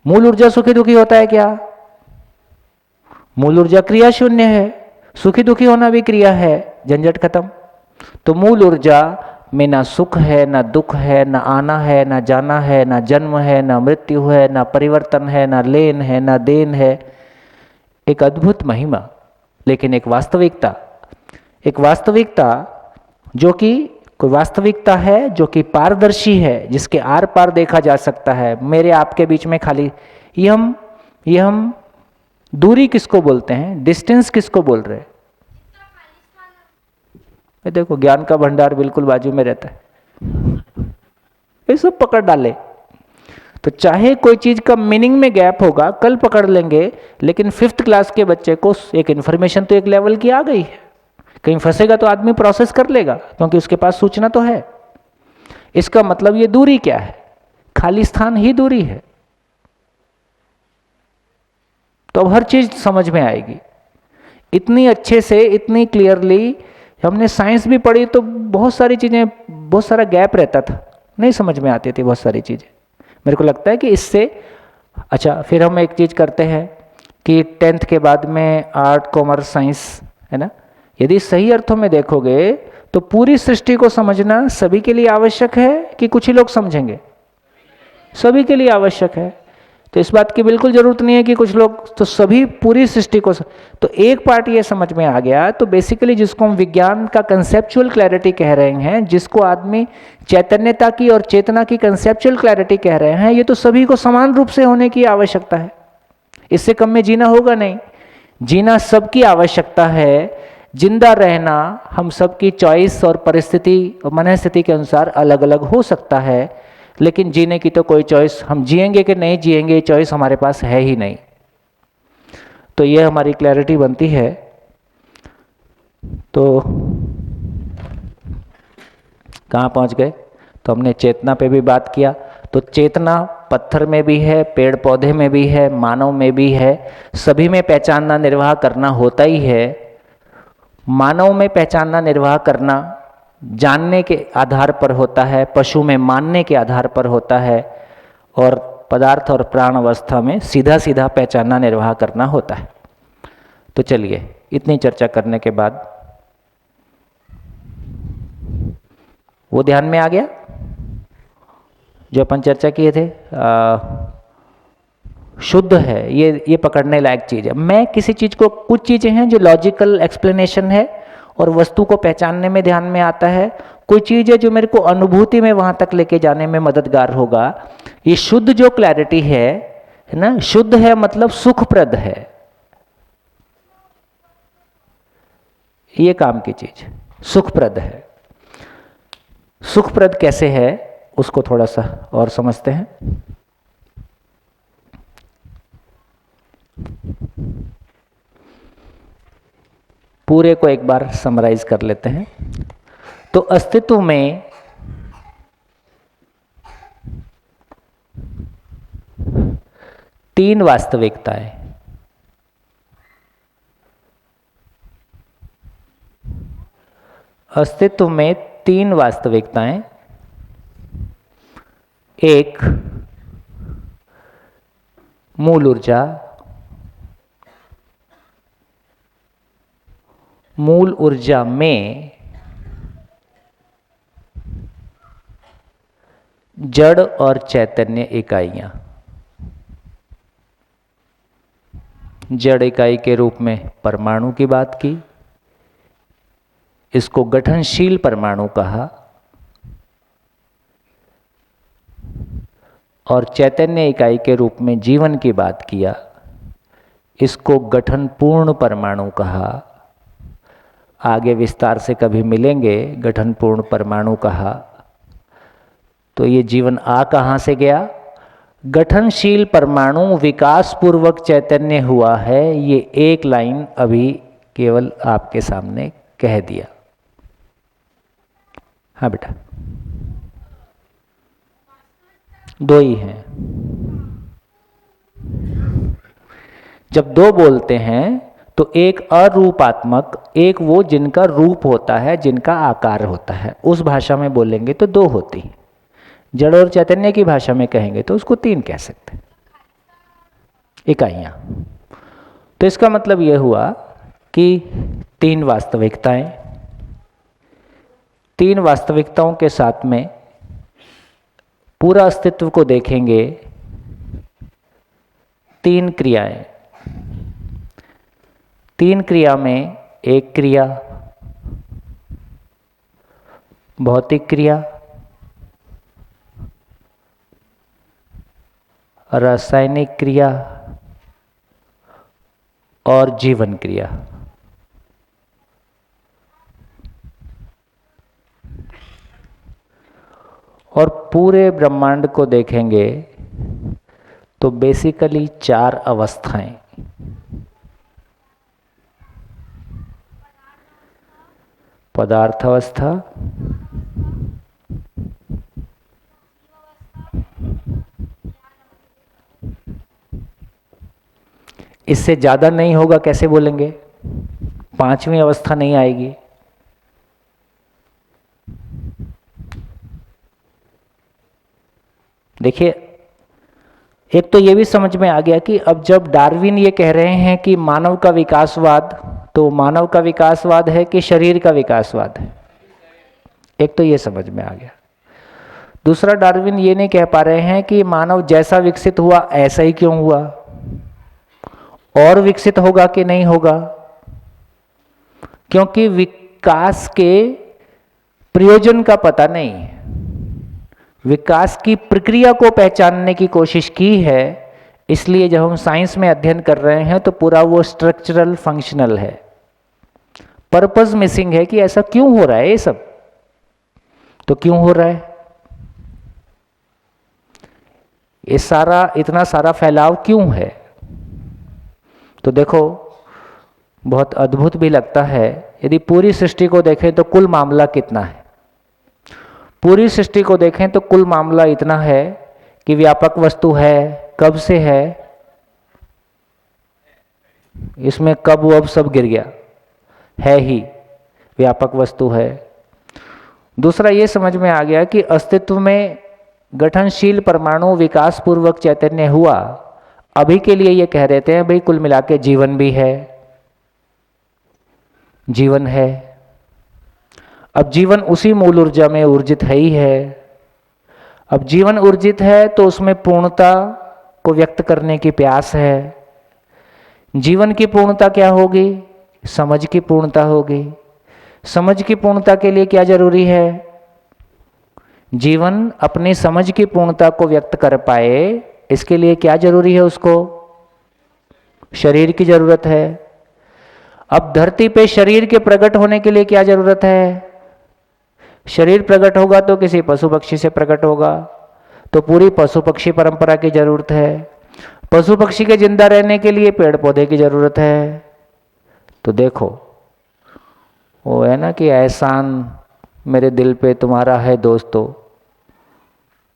मूल ऊर्जा सुखी दुखी होता है क्या? मूल ऊर्जा क्रिया शून्य है, सुखी दुखी होना भी क्रिया है, झंझट खत्म। तो मूल ऊर्जा में ना सुख है, ना दुख है, ना आना है, ना जाना है, ना जन्म है, ना मृत्यु है, ना परिवर्तन है, ना लेन है, ना देन है। एक अद्भुत महिमा, लेकिन एक वास्तविकता जो कि कोई वास्तविकता है जो कि पारदर्शी है, जिसके आर पार देखा जा सकता है। मेरे आपके बीच में खाली ये हम दूरी किसको बोलते हैं, डिस्टेंस किसको बोल रहे हैं? ये देखो ज्ञान का भंडार बिल्कुल बाजू में रहता है, ये सब पकड़ डाले। तो चाहे कोई चीज का मीनिंग में गैप होगा, कल पकड़ लेंगे, लेकिन 5th क्लास के बच्चे को एक इन्फॉर्मेशन तो एक लेवल की आ गई है, कहीं फंसेगा तो आदमी प्रोसेस कर लेगा, क्योंकि उसके पास सूचना तो है। इसका मतलब ये दूरी क्या है? खाली स्थान ही दूरी है। तो अब हर चीज समझ में आएगी इतनी अच्छे से, इतनी क्लियरली। हमने साइंस भी पढ़ी तो बहुत सारी चीजें, बहुत सारा गैप रहता था, नहीं समझ में आती थी बहुत सारी चीजें। मेरे को लगता है कि इससे अच्छा, फिर हम एक चीज करते हैं कि 10th के बाद में आर्ट, कॉमर्स, साइंस, है ना। यदि सही अर्थों में देखोगे तो पूरी सृष्टि को समझना सभी के लिए आवश्यक है कि कुछ ही लोग समझेंगे? सभी के लिए आवश्यक है। तो इस बात की बिल्कुल जरूरत नहीं है कि कुछ लोग, तो सभी पूरी सृष्टि को। तो एक पार्ट ये समझ में आ गया, तो बेसिकली जिसको हम विज्ञान का कंसेप्चुअल क्लैरिटी कह रहे हैं, जिसको आदमी चैतन्यता की और चेतना की कंसेप्चुअल क्लैरिटी कह रहे हैं, ये तो सभी को समान रूप से होने की आवश्यकता है। इससे कम में जीना होगा नहीं, जीना सबकी आवश्यकता है। जिंदा रहना हम सबकी चॉइस और परिस्थिति और मनस्थिति के अनुसार अलग अलग हो सकता है, लेकिन जीने की तो कोई चॉइस, हम जिएंगे कि नहीं जिएंगे, चॉइस हमारे पास है ही नहीं। तो ये हमारी क्लैरिटी बनती है। तो कहाँ पहुँच गए? तो हमने चेतना पे भी बात किया। तो चेतना पत्थर में भी है, पेड़ पौधे में भी है, मानव में भी है, सभी में पहचानना निर्वाह करना होता ही है। मानव में पहचानना निर्वाह करना जानने के आधार पर होता है, पशु में मानने के आधार पर होता है, और पदार्थ और प्राण अवस्था में सीधा सीधा पहचानना निर्वाह करना होता है। तो चलिए, इतनी चर्चा करने के बाद वो ध्यान में आ गया जो अपन चर्चा किए थे। शुद्ध है, ये पकड़ने लायक चीज है। मैं किसी चीज को, कुछ चीजें हैं जो लॉजिकल एक्सप्लेनेशन है और वस्तु को पहचानने में ध्यान में आता है, कोई चीज है जो मेरे को अनुभूति में वहां तक लेके जाने में मददगार होगा। ये शुद्ध जो क्लैरिटी है ना, शुद्ध है मतलब सुखप्रद है, ये काम की चीज सुखप्रद है। सुखप्रद कैसे है उसको थोड़ा सा और समझते हैं। पूरे को एक बार समराइज कर लेते हैं। तो अस्तित्व में तीन वास्तविकताएं, अस्तित्व में तीन वास्तविकताएं। एक मूल ऊर्जा, मूल ऊर्जा में जड़ और चैतन्य इकाइयां। जड़ इकाई के रूप में परमाणु की बात की, इसको गठनशील परमाणु कहा, और चैतन्य इकाई के रूप में जीवन की बात किया, इसको गठन पूर्ण परमाणु कहा। आगे विस्तार से कभी मिलेंगे, गठन पूर्ण परमाणु कहा। तो ये जीवन आ कहाँ से गया? गठनशील परमाणु विकास पूर्वक चैतन्य हुआ है। ये एक लाइन अभी केवल आपके सामने कह दिया। हाँ बेटा, दो ही हैं। जब दो बोलते हैं तो एक अरूपात्मक, एक वो जिनका रूप होता है, जिनका आकार होता है, उस भाषा में बोलेंगे तो दो होती है। जड़ और चैतन्य की भाषा में कहेंगे तो उसको तीन कह सकते हैं, इकाइयां। तो इसका मतलब यह हुआ कि तीन वास्तविकताएं, तीन वास्तविकताओं के साथ में पूरा अस्तित्व को देखेंगे। तीन क्रियाएं, तीन क्रिया में एक क्रिया भौतिक क्रिया, रासायनिक क्रिया और जीवन क्रिया। और पूरे ब्रह्मांड को देखेंगे तो बेसिकली चार अवस्थाएं, पदार्थ अवस्था, इससे ज्यादा नहीं होगा कैसे बोलेंगे? पांचवी अवस्था नहीं आएगी। देखिए, एक तो ये भी समझ में आ गया कि अब जब डार्विन ये कह रहे हैं कि मानव का विकासवाद, तो मानव का विकासवाद है कि शरीर का विकासवाद है? एक तो ये समझ में आ गया। दूसरा, डार्विन ये नहीं कह पा रहे हैं कि मानव जैसा विकसित हुआ ऐसा ही क्यों हुआ, और विकसित होगा कि नहीं होगा, क्योंकि विकास के प्रयोजन का पता नहीं है। विकास की प्रक्रिया को पहचानने की कोशिश की है, इसलिए जब हम साइंस में अध्ययन कर रहे हैं तो पूरा वो स्ट्रक्चरल फंक्शनल है। पर्पस मिसिंग है कि ऐसा क्यों हो रहा है, ये सब तो क्यों हो रहा है, ये सारा इतना सारा फैलाव क्यों है। तो देखो, बहुत अद्भुत भी लगता है। यदि पूरी सृष्टि को देखें तो कुल मामला कितना है? पूरी सृष्टि को देखें तो कुल मामला इतना है कि व्यापक वस्तु है। कब से है? इसमें कब वब सब गिर गया, है ही, व्यापक वस्तु है। दूसरा ये समझ में आ गया कि अस्तित्व में गठनशील परमाणु विकास पूर्वक चैतन्य हुआ। अभी के लिए ये कह देते हैं भाई कुल मिला के जीवन भी है, जीवन है। अब जीवन उसी मूल ऊर्जा में ऊर्जित है ही है। अब जीवन ऊर्जित है तो उसमें पूर्णता को व्यक्त करने की प्यास है। जीवन की पूर्णता क्या होगी? समझ की पूर्णता होगी। समझ की पूर्णता के लिए क्या जरूरी है? जीवन अपनी समझ की पूर्णता को व्यक्त कर पाए, इसके लिए क्या जरूरी है? उसको शरीर की जरूरत है। अब धरती पे शरीर के प्रकट होने के लिए क्या जरूरत है? शरीर प्रकट होगा तो किसी पशु पक्षी से प्रकट होगा, तो पूरी पशु पक्षी परंपरा की जरूरत है। पशु पक्षी के जिंदा रहने के लिए पेड़ पौधे की जरूरत है। तो देखो, वो है ना कि एहसान मेरे दिल पे तुम्हारा है दोस्तों,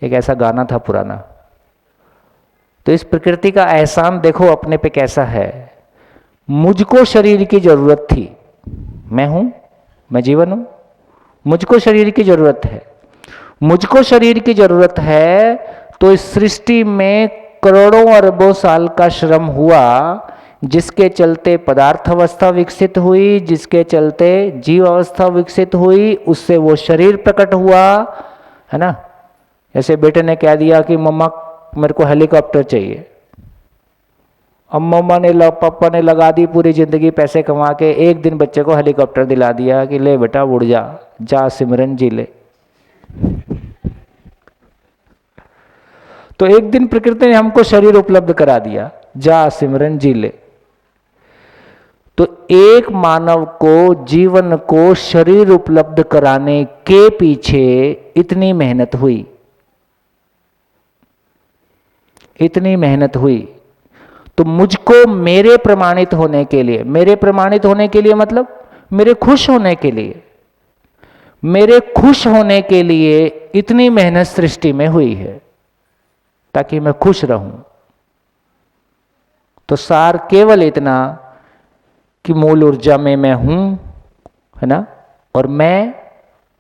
एक ऐसा गाना था पुराना। तो इस प्रकृति का एहसान देखो अपने पे कैसा है। मुझको शरीर की जरूरत थी, मैं हूं, मैं जीवन हूं, मुझको शरीर की जरूरत है। मुझको शरीर की जरूरत है तो इस सृष्टि में करोड़ों अरबों साल का श्रम हुआ, जिसके चलते पदार्थ अवस्था विकसित हुई, जिसके चलते जीव अवस्था विकसित हुई, उससे वो शरीर प्रकट हुआ, है ना। जैसे बेटे ने कह दिया कि मम्मा मेरे को हेलीकॉप्टर चाहिए, अब मम्मा ने पापा ने लगा दी पूरी जिंदगी पैसे कमा के, एक दिन बच्चे को हेलीकॉप्टर दिला दिया कि ले बेटा उड़ जा, जा सिमरन जी ले। तो एक दिन प्रकृति ने हमको शरीर उपलब्ध करा दिया, जा सिमरन जी ले। तो एक मानव को जीवन को शरीर उपलब्ध कराने के पीछे इतनी मेहनत हुई, इतनी मेहनत हुई। तो मुझको मेरे प्रमाणित होने के लिए, मेरे प्रमाणित होने के लिए मतलब मेरे खुश होने के लिए, मेरे खुश होने के लिए इतनी मेहनत सृष्टि में हुई है ताकि मैं खुश रहूं। तो सार केवल इतना कि मूल ऊर्जा में मैं हूं, है ना, और मैं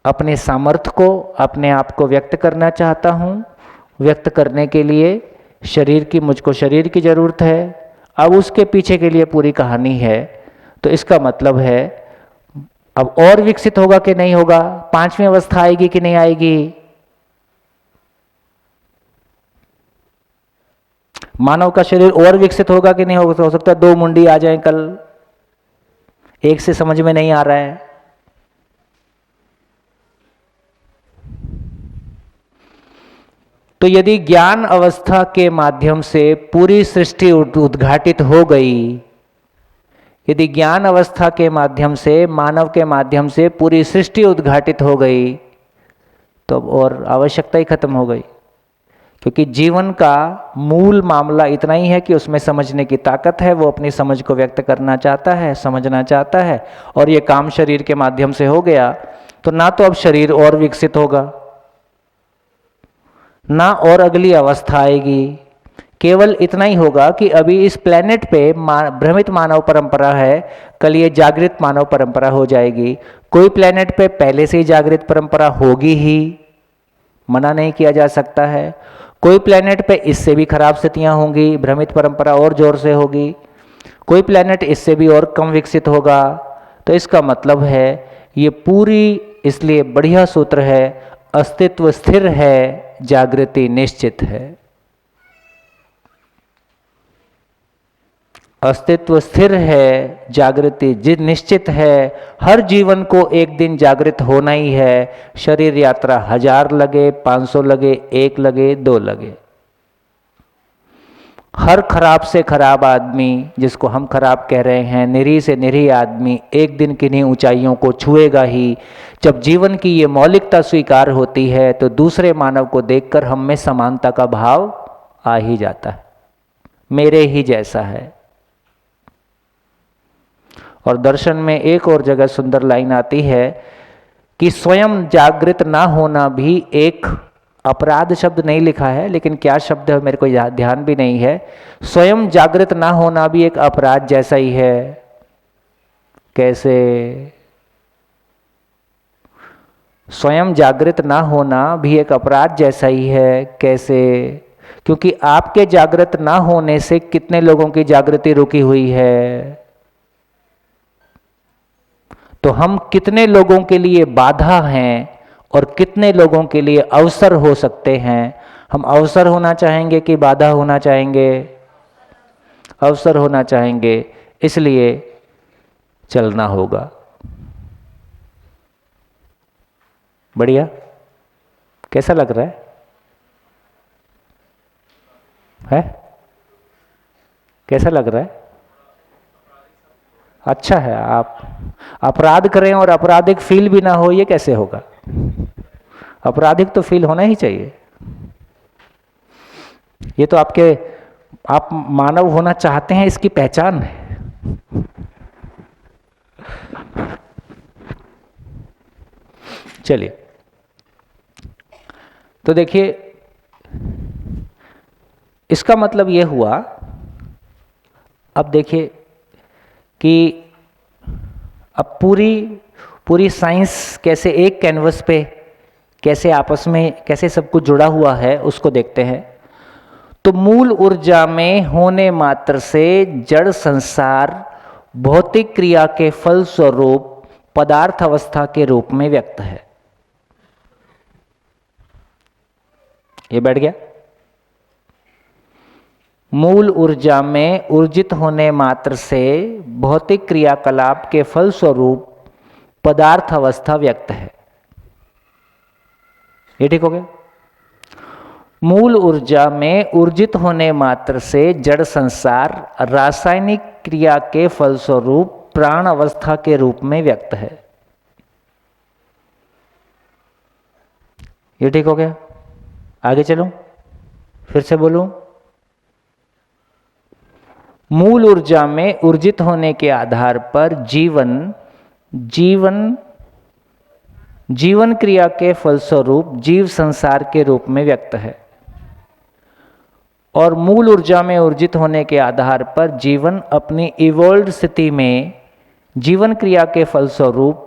अपने सामर्थ्य को, अपने आप को व्यक्त करना चाहता हूं। व्यक्त करने के लिए शरीर की, मुझको शरीर की जरूरत है। अब उसके पीछे के लिए पूरी कहानी है। तो इसका मतलब है अब और विकसित होगा कि नहीं होगा, पांचवी अवस्था आएगी कि नहीं आएगी। मानव का शरीर और विकसित होगा कि नहीं होगा। हो सकता है 2 मुंडी आ जाए कल, एक से समझ में नहीं आ रहा है। तो यदि ज्ञान अवस्था के माध्यम से पूरी सृष्टि उद्घाटित हो गई, यदि ज्ञान अवस्था के माध्यम से, मानव के माध्यम से पूरी सृष्टि उद्घाटित हो गई, तो अब और आवश्यकता ही खत्म हो गई। क्योंकि जीवन का मूल मामला इतना ही है कि उसमें समझने की ताकत है, वो अपनी समझ को व्यक्त करना चाहता है, समझना चाहता है, और ये काम शरीर के माध्यम से हो गया। तो ना तो अब शरीर और विकसित होगा, ना और अगली अवस्था आएगी। केवल इतना ही होगा कि अभी इस प्लेनेट पे भ्रमित मानव परंपरा है, कल ये जागृत मानव परंपरा हो जाएगी। कोई प्लेनेट पे पहले से ही जागृत परंपरा होगी ही, मना नहीं किया जा सकता है। कोई प्लेनेट पे इससे भी खराब स्थितियां होंगी, भ्रमित परंपरा और जोर से होगी। कोई प्लेनेट इससे भी और कम विकसित होगा। तो इसका मतलब है ये पूरी, इसलिए बढ़िया सूत्र है, अस्तित्व स्थिर है, जागृति निश्चित है। अस्तित्व स्थिर है, जागृति निश्चित है। हर जीवन को एक दिन जागृत होना ही है। शरीर यात्रा 1000 लगे, 500 लगे, 1 लगे, 2 लगे। हर खराब से खराब आदमी, जिसको हम खराब कह रहे हैं, निरीह से निरीह आदमी एक दिन किन्हीं ऊंचाइयों को छुएगा ही। जब जीवन की ये मौलिकता स्वीकार होती है तो दूसरे मानव को देखकर हम में समानता का भाव आ ही जाता है, मेरे ही जैसा है। और दर्शन में एक और जगह सुंदर लाइन आती है कि स्वयं जागृत ना होना भी एक अपराध, शब्द नहीं लिखा है लेकिन क्या शब्द है मेरे को ध्यान भी नहीं है। स्वयं जागृत ना होना भी एक अपराध जैसा ही है। कैसे? स्वयं जागृत ना होना भी एक अपराध जैसा ही है। कैसे? क्योंकि आपके जागृत ना होने से कितने लोगों की जागृति रुकी हुई है। तो हम कितने लोगों के लिए बाधा हैं और कितने लोगों के लिए अवसर हो सकते हैं। हम अवसर होना चाहेंगे कि बाधा होना चाहेंगे? अवसर होना चाहेंगे, इसलिए चलना होगा। बढ़िया, कैसा लग रहा है? कैसा लग रहा है? अच्छा है। आप अपराध करें और अपराधिक फील भी ना हो, ये कैसे होगा? अपराधिक तो फील होना ही चाहिए। ये तो आप मानव होना चाहते हैं, इसकी पहचान है। चलिए, तो देखिए, इसका मतलब यह हुआ, अब देखिए कि अब पूरी साइंस कैसे एक कैनवस पे, कैसे आपस में, कैसे सब कुछ जुड़ा हुआ है, उसको देखते हैं। तो मूल ऊर्जा में होने मात्र से जड़ संसार भौतिक क्रिया के फल स्वरूप पदार्थ अवस्था के रूप में व्यक्त है। ये बैठ गया? मूल ऊर्जा में ऊर्जित होने मात्र से भौतिक क्रियाकलाप के फल स्वरूप पदार्थ अवस्था व्यक्त है। ये ठीक हो गया? मूल ऊर्जा में ऊर्जित होने मात्र से जड़ संसार रासायनिक क्रिया के फलस्वरूप प्राण अवस्था के रूप में व्यक्त है। ये ठीक हो गया? आगे चलूं? फिर से बोलूं? मूल ऊर्जा में ऊर्जित होने के आधार पर जीवन क्रिया के फलस्वरूप जीव संसार के रूप में व्यक्त है, और मूल ऊर्जा में ऊर्जित होने के आधार पर जीवन अपनी इवोल्व्ड स्थिति में जीवन क्रिया के फलस्वरूप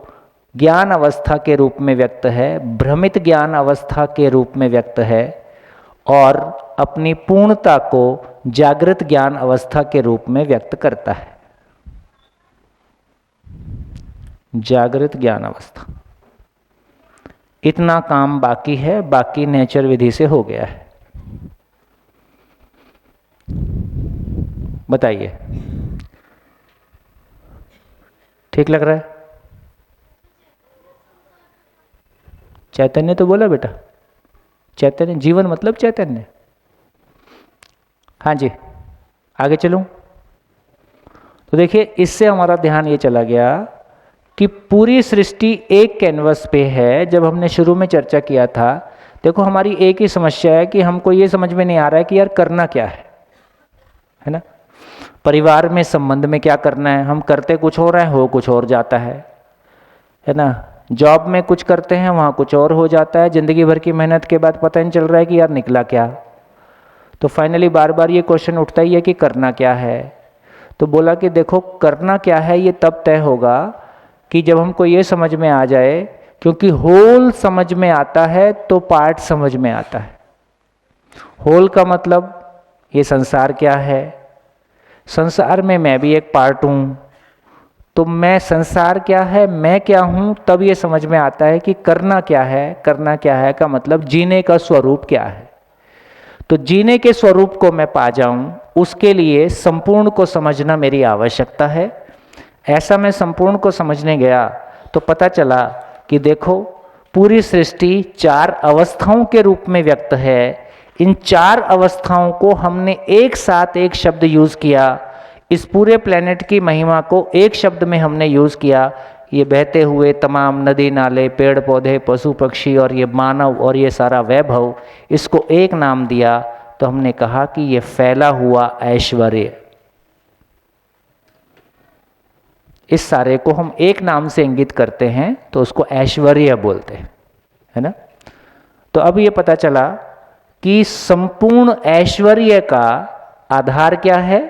ज्ञान अवस्था के रूप में व्यक्त है, भ्रमित ज्ञान अवस्था के रूप में व्यक्त है, और अपनी पूर्णता को जागृत ज्ञान अवस्था के रूप में व्यक्त करता है। जागृत ज्ञान अवस्था। इतना काम बाकी है, बाकी नेचर विधि से हो गया है। बताइए, ठीक लग रहा है? चैतन्य तो बोला बेटा, चैतन्य, जीवन मतलब चैतन्य। हाँ जी, आगे चलूं? तो देखिए, इससे हमारा ध्यान ये चला गया कि पूरी सृष्टि एक कैनवस पे है। जब हमने शुरू में चर्चा किया था, देखो हमारी एक ही समस्या है कि हमको ये समझ में नहीं आ रहा है कि यार करना क्या है ना? परिवार में, संबंध में क्या करना है? हम करते कुछ हो रहा है, हो कुछ और जाता है ना? जॉब में कुछ करते हैं, वहाँ कुछ और हो जाता है। ज़िंदगी भर की मेहनत के बाद पता नहीं चल रहा है कि यार निकला क्या। तो फाइनली बार बार ये क्वेश्चन उठता ही है कि करना क्या है। तो बोला कि देखो, करना क्या है ये तब तय होगा कि जब हमको ये समझ में आ जाए, क्योंकि होल समझ में आता है तो पार्ट समझ में आता है। होल का मतलब ये संसार क्या है, संसार में मैं भी एक पार्ट हूँ, तो मैं संसार क्या है, मैं क्या हूँ, तब ये समझ में आता है कि करना क्या है। करना क्या है का मतलब जीने का स्वरूप क्या है। तो जीने के स्वरूप को मैं पा जाऊं, उसके लिए संपूर्ण को समझना मेरी आवश्यकता है। ऐसा मैं संपूर्ण को समझने गया तो पता चला कि देखो, पूरी सृष्टि 4 अवस्थाओं के रूप में व्यक्त है। इन 4 अवस्थाओं को हमने एक साथ एक शब्द यूज किया। इस पूरे प्लेनेट की महिमा को एक शब्द में हमने यूज किया। ये बहते हुए तमाम नदी नाले, पेड़ पौधे, पशु पक्षी और ये मानव और ये सारा वैभव, इसको एक नाम दिया। तो हमने कहा कि ये फैला हुआ ऐश्वर्य, इस सारे को हम एक नाम से इंगित करते हैं तो उसको ऐश्वर्य बोलते हैं, है ना? तो अब ये पता चला कि संपूर्ण ऐश्वर्य का आधार क्या है?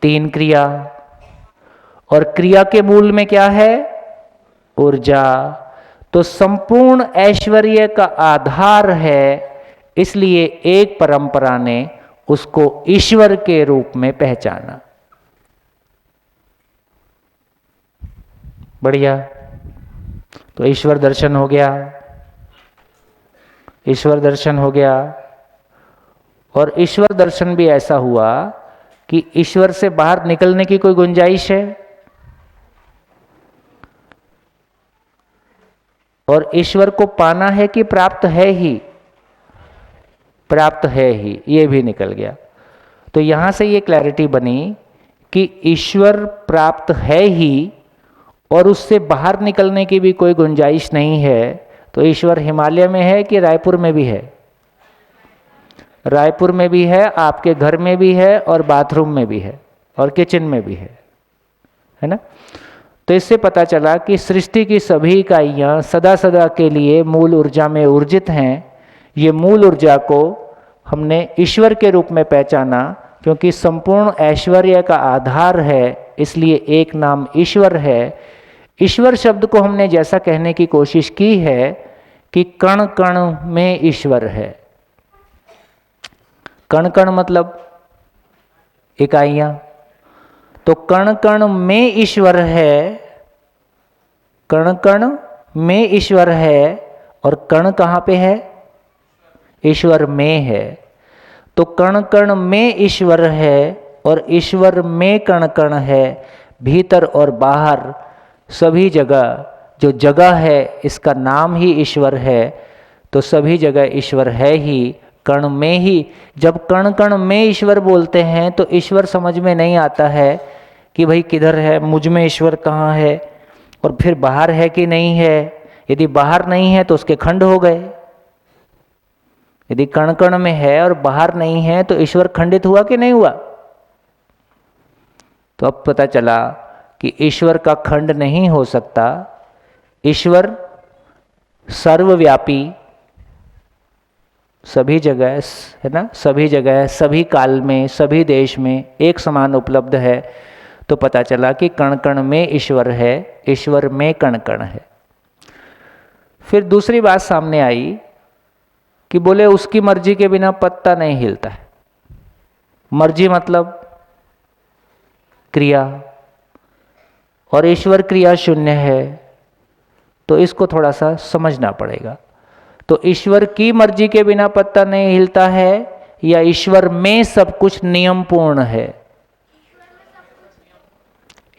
3 क्रिया, और क्रिया के मूल में क्या है? ऊर्जा। तो संपूर्ण ऐश्वर्य का आधार है, इसलिए एक परंपरा ने उसको ईश्वर के रूप में पहचाना। बढ़िया। तो ईश्वर दर्शन हो गया, ईश्वर दर्शन हो गया। और ईश्वर दर्शन भी ऐसा हुआ कि ईश्वर से बाहर निकलने की कोई गुंजाइश है? और ईश्वर को पाना है कि प्राप्त है ही? प्राप्त है ही, ये भी निकल गया। तो यहां से ये क्लैरिटी बनी कि ईश्वर प्राप्त है ही और उससे बाहर निकलने की भी कोई गुंजाइश नहीं है। तो ईश्वर हिमालय में है कि रायपुर में भी है? रायपुर में भी है, आपके घर में भी है, और बाथरूम में भी है, और किचन में भी है ना? तो इससे पता चला कि सृष्टि की सभी इकाइयाँ सदा सदा के लिए मूल ऊर्जा में ऊर्जित हैं। ये मूल ऊर्जा को हमने ईश्वर के रूप में पहचाना, क्योंकि संपूर्ण ऐश्वर्य का आधार है, इसलिए एक नाम ईश्वर है। ईश्वर शब्द को हमने जैसा कहने की कोशिश की है कि कण कण में ईश्वर है। कण कण मतलब इकाइयां। तो कण कण में ईश्वर है, कण कण में ईश्वर है, और कण कहाँ पे है? ईश्वर में है। तो कण कण में ईश्वर है और ईश्वर में कण कण है। भीतर और बाहर सभी जगह जो जगह है, इसका नाम ही ईश्वर है। तो सभी जगह ईश्वर है ही, कण में ही। जब कण कण में ईश्वर बोलते हैं तो ईश्वर समझ में नहीं आता है कि भाई किधर है, मुझ में ईश्वर कहाँ है, और फिर बाहर है कि नहीं है। यदि बाहर नहीं है तो उसके खंड हो गए। यदि कण कण में है और बाहर नहीं है तो ईश्वर खंडित हुआ कि नहीं हुआ। तो अब पता चला कि ईश्वर का खंड नहीं हो सकता। ईश्वर सर्वव्यापी, सभी जगह है ना, सभी जगह, सभी काल में, सभी देश में एक समान उपलब्ध है। तो पता चला कि कण कण में ईश्वर है, ईश्वर में कण कण है। फिर दूसरी बात सामने आई कि बोले उसकी मर्जी के बिना पत्ता नहीं हिलता है। मर्जी मतलब क्रिया, और ईश्वर क्रिया शून्य है। तो इसको थोड़ा सा समझना पड़ेगा। तो ईश्वर की मर्जी के बिना पत्ता नहीं हिलता है, या ईश्वर में सब कुछ नियम पूर्ण है।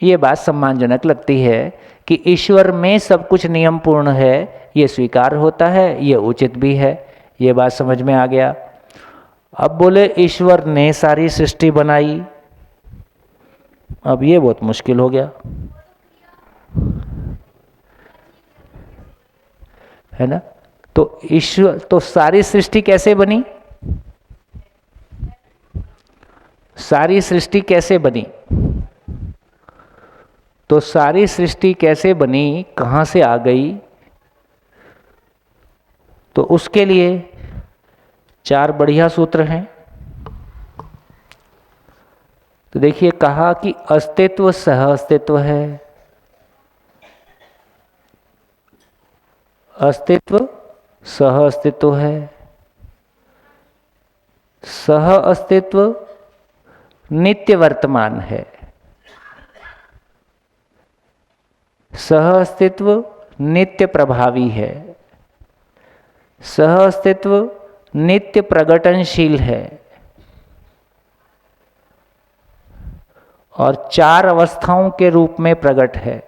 ये बात सम्मानजनक लगती है कि ईश्वर में सब कुछ नियम पूर्ण है, ये स्वीकार होता है, ये उचित भी है। ये बात समझ में आ गया। अब बोले ईश्वर ने सारी सृष्टि बनाई, अब ये बहुत मुश्किल हो गया, है ना। तो ईश्वर, तो सारी सृष्टि कैसे बनी, सारी सृष्टि कैसे बनी, तो सारी सृष्टि कैसे बनी, कहां से आ गई। तो उसके लिए 4 बढ़िया सूत्र हैं। तो देखिए, कहा कि अस्तित्व सह अस्तित्व है, अस्तित्व सह अस्तित्व है, सह अस्तित्व नित्य वर्तमान है, सह अस्तित्व नित्य प्रभावी है, सह अस्तित्व नित्य प्रगटनशील है, और 4 अवस्थाओं के रूप में प्रकट है।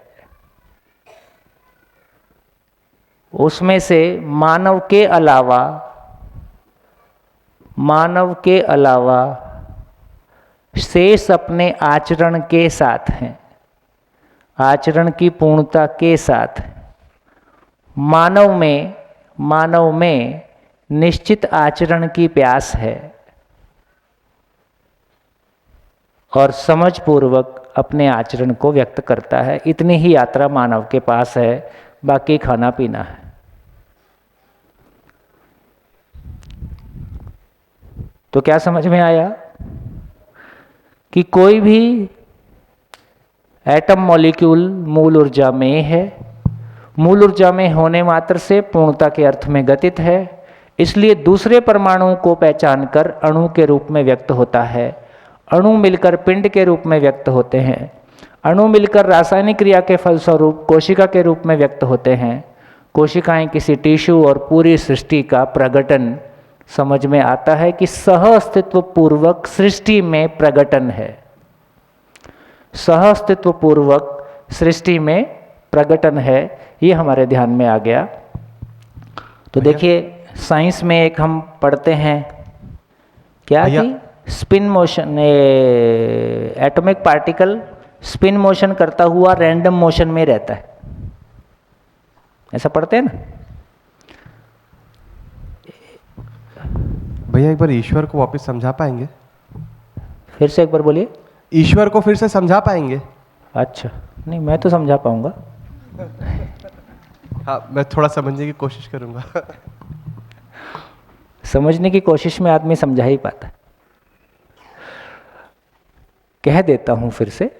उसमें से मानव के अलावा शेष अपने आचरण के साथ हैं, आचरण की पूर्णता के साथ। मानव में निश्चित आचरण की प्यास है, और समझपूर्वक अपने आचरण को व्यक्त करता है। इतनी ही यात्रा मानव के पास है, बाकी खाना पीना है। तो क्या समझ में आया कि कोई भी एटम मॉलिक्यूल मूल ऊर्जा में है, मूल ऊर्जा में होने मात्र से पूर्णता के अर्थ में गतित है। इसलिए दूसरे परमाणुओं को पहचान कर अणु के रूप में व्यक्त होता है, अणु मिलकर पिंड के रूप में व्यक्त होते हैं, अणु मिलकर रासायनिक क्रिया के फलस्वरूप कोशिका के रूप में व्यक्त होते हैं, कोशिकाएं किसी टिश्यू और पूरी सृष्टि का प्रगटन। समझ में आता है कि सह अस्तित्व पूर्वक सृष्टि में प्रगटन है, सह अस्तित्व पूर्वक सृष्टि में प्रगटन है। ये हमारे ध्यान में आ गया। तो देखिए, साइंस में एक हम पढ़ते हैं क्या कि spin motion, atomic particle spin motion करता हुआ रैंडम मोशन में रहता है, ऐसा पढ़ते हैं ना। भैया एक बार ईश्वर को वापस समझा पाएंगे? फिर से एक बार बोलिए। ईश्वर को फिर से समझा पाएंगे? अच्छा, नहीं मैं तो समझा पाऊंगा। हाँ, मैं थोड़ा समझने की कोशिश करूंगा। समझने की कोशिश में आदमी समझा ही पाता है। कह देता हूं फिर से।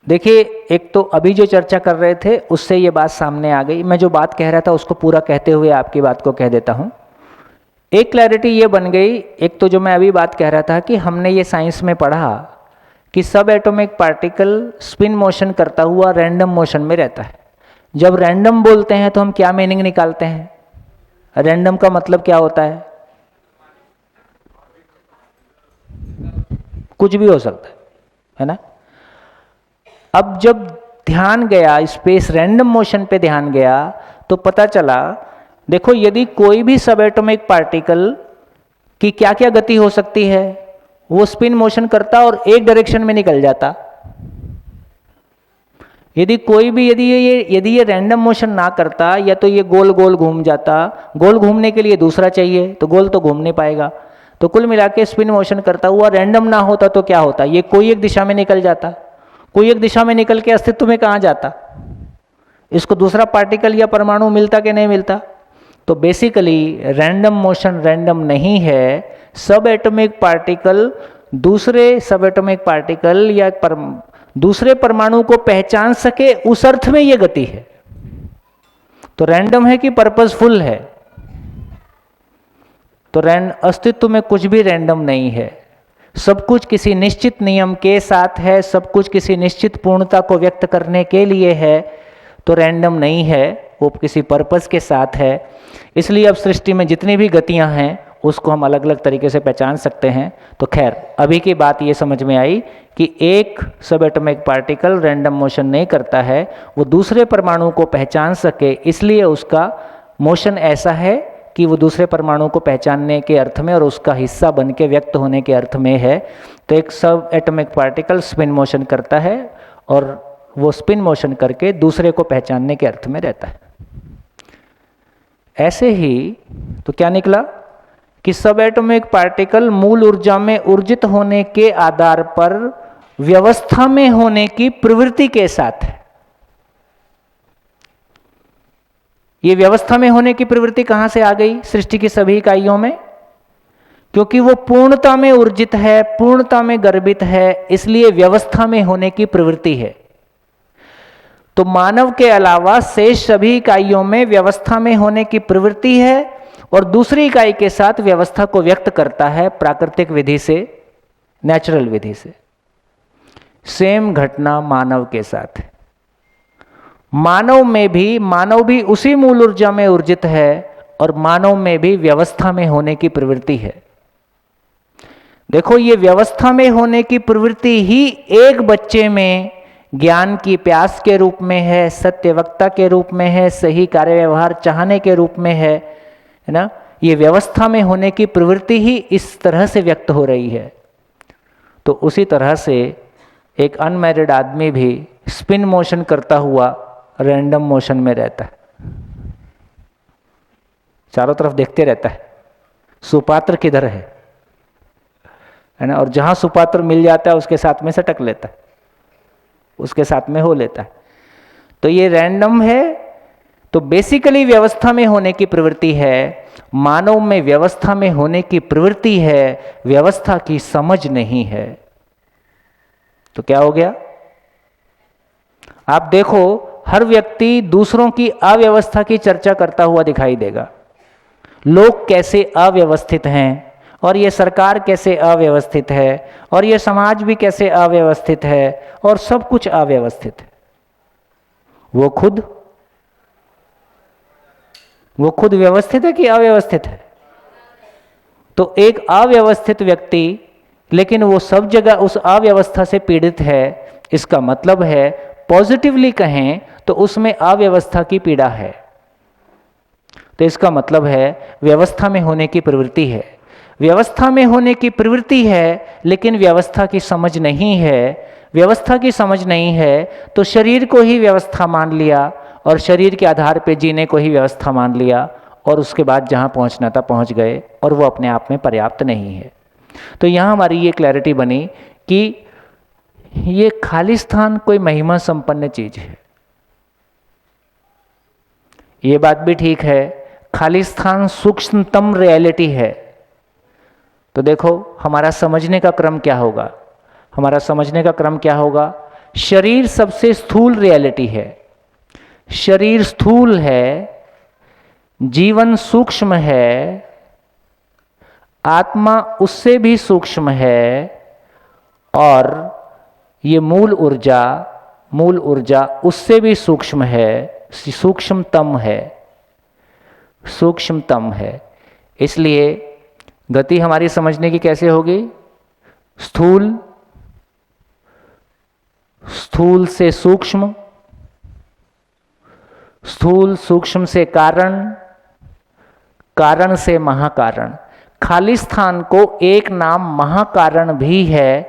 देखिए, एक तो अभी जो चर्चा कर रहे थे उससे ये बात सामने आ गई। मैं जो बात कह रहा था उसको पूरा कहते हुए आपकी बात को कह देता हूं। एक क्लैरिटी ये बन गई। एक तो जो मैं अभी बात कह रहा था कि हमने ये साइंस में पढ़ा कि सब एटॉमिक पार्टिकल स्पिन मोशन करता हुआ रैंडम मोशन में रहता है। जब रैंडम बोलते हैं तो हम क्या मीनिंग निकालते हैं? रैंडम का मतलब क्या होता है? कुछ भी हो सकता है ना। अब जब ध्यान गया स्पेस रैंडम मोशन पे ध्यान गया तो पता चला, देखो यदि कोई भी सब एटॉमिक पार्टिकल की क्या क्या गति हो सकती है, वो स्पिन मोशन करता और एक डायरेक्शन में निकल जाता। यदि कोई भी यदि ये रैंडम मोशन ना करता, या तो ये गोल गोल घूम जाता, गोल घूमने के लिए दूसरा चाहिए, तो गोल तो घूम नहीं पाएगा। तो कुल मिला के स्पिन मोशन करता हुआ रैंडम ना होता तो क्या होता, ये कोई एक दिशा में निकल जाता, कोई एक दिशा में निकल के अस्तित्व में कहाँ जाता, इसको दूसरा पार्टिकल या परमाणु मिलता कि नहीं मिलता। तो बेसिकली रैंडम मोशन रैंडम नहीं है, सब एटॉमिक पार्टिकल दूसरे सब एटॉमिक पार्टिकल या दूसरे परमाणु को पहचान सके, उस अर्थ में यह गति है। तो रैंडम है कि पर्पसफुल है, तो अस्तित्व में कुछ भी रैंडम नहीं है, सब कुछ किसी निश्चित नियम के साथ है, सब कुछ किसी निश्चित पूर्णता को व्यक्त करने के लिए है। तो रैंडम नहीं है, वो किसी पर्पस के साथ है। इसलिए अब सृष्टि में जितनी भी गतियां हैं उसको हम अलग अलग तरीके से पहचान सकते हैं। तो खैर अभी की बात ये समझ में आई कि एक सब एटॉमिक पार्टिकल रैंडम मोशन नहीं करता है, वो दूसरे परमाणु को पहचान सके, इसलिए उसका मोशन ऐसा है कि वो दूसरे परमाणु को पहचानने के अर्थ में और उसका हिस्सा बन के व्यक्त होने के अर्थ में है। तो एक सब एटॉमिक पार्टिकल स्पिन मोशन करता है और वो स्पिन मोशन करके दूसरे को पहचानने के अर्थ में रहता है। ऐसे ही तो क्या निकला कि सब एटॉमिक पार्टिकल मूल ऊर्जा में ऊर्जित होने के आधार पर व्यवस्था में होने की प्रवृत्ति के साथ है। ये व्यवस्था में होने की प्रवृत्ति कहां से आ गई सृष्टि की सभी इकाइयों में? क्योंकि वो पूर्णता में ऊर्जित है, पूर्णता में गर्भित है, इसलिए व्यवस्था में होने की प्रवृत्ति है। तो मानव के अलावा शेष सभी इकाइयों में व्यवस्था में होने की प्रवृत्ति है और दूसरी इकाई के साथ व्यवस्था को व्यक्त करता है प्राकृतिक विधि से, नेचुरल विधि से। सेम घटना मानव के साथ है। मानव भी उसी मूल ऊर्जा में ऊर्जित है और मानव में भी व्यवस्था में होने की प्रवृत्ति है। देखो ये व्यवस्था में होने की प्रवृत्ति ही एक बच्चे में ज्ञान की प्यास के रूप में है, सत्यवक्ता के रूप में है, सही कार्य व्यवहार चाहने के रूप में है ना। ये व्यवस्था में होने की प्रवृत्ति ही इस तरह से व्यक्त हो रही है। तो उसी तरह से एक अनमैरिड आदमी भी स्पिन मोशन करता हुआ रैंडम मोशन में रहता है, चारों तरफ देखते रहता है सुपात्र किधर है ना, और जहां सुपात्र मिल जाता है उसके साथ में सटक लेता है, उसके साथ में हो लेता है। तो ये रैंडम है। तो बेसिकली व्यवस्था में होने की प्रवृत्ति है, मानव में व्यवस्था में होने की प्रवृत्ति है, व्यवस्था की समझ नहीं है। तो क्या हो गया? आप देखो हर व्यक्ति दूसरों की अव्यवस्था की चर्चा करता हुआ दिखाई देगा। लोग कैसे अव्यवस्थित हैं और ये सरकार कैसे अव्यवस्थित है और ये समाज भी कैसे अव्यवस्थित है और सब कुछ अव्यवस्थित है। वो खुद व्यवस्थित है कि अव्यवस्थित है? तो एक अव्यवस्थित व्यक्ति, लेकिन वो सब जगह उस अव्यवस्था से पीड़ित है। इसका मतलब है पॉजिटिवली कहें तो उसमें अव्यवस्था की पीड़ा है। तो इसका मतलब है व्यवस्था में होने की प्रवृत्ति है। व्यवस्था में होने की प्रवृत्ति है लेकिन व्यवस्था की समझ नहीं है। व्यवस्था की समझ नहीं है तो शरीर को ही व्यवस्था मान लिया और शरीर के आधार पे जीने को ही व्यवस्था मान लिया और उसके बाद जहां पहुंचना था पहुंच गए और वो अपने आप में पर्याप्त नहीं है। तो यहाँ हमारी ये क्लैरिटी बनी कि ये खालिस्तान कोई महिमा संपन्न चीज है। ये बात भी ठीक है, खालिस्तान सूक्ष्मतम रियलिटी है। तो देखो हमारा समझने का क्रम क्या होगा? हमारा समझने का क्रम क्या होगा? शरीर सबसे स्थूल रियलिटी है, शरीर स्थूल है, जीवन सूक्ष्म है, आत्मा उससे भी सूक्ष्म है और ये मूल ऊर्जा उससे भी सूक्ष्म है, सूक्ष्मतम है। इसलिए गति हमारी समझने की कैसे होगी? स्थूल से सूक्ष्म, स्थूल सूक्ष्म से कारण, कारण से महाकारण। खाली स्थान को एक नाम महाकारण भी है,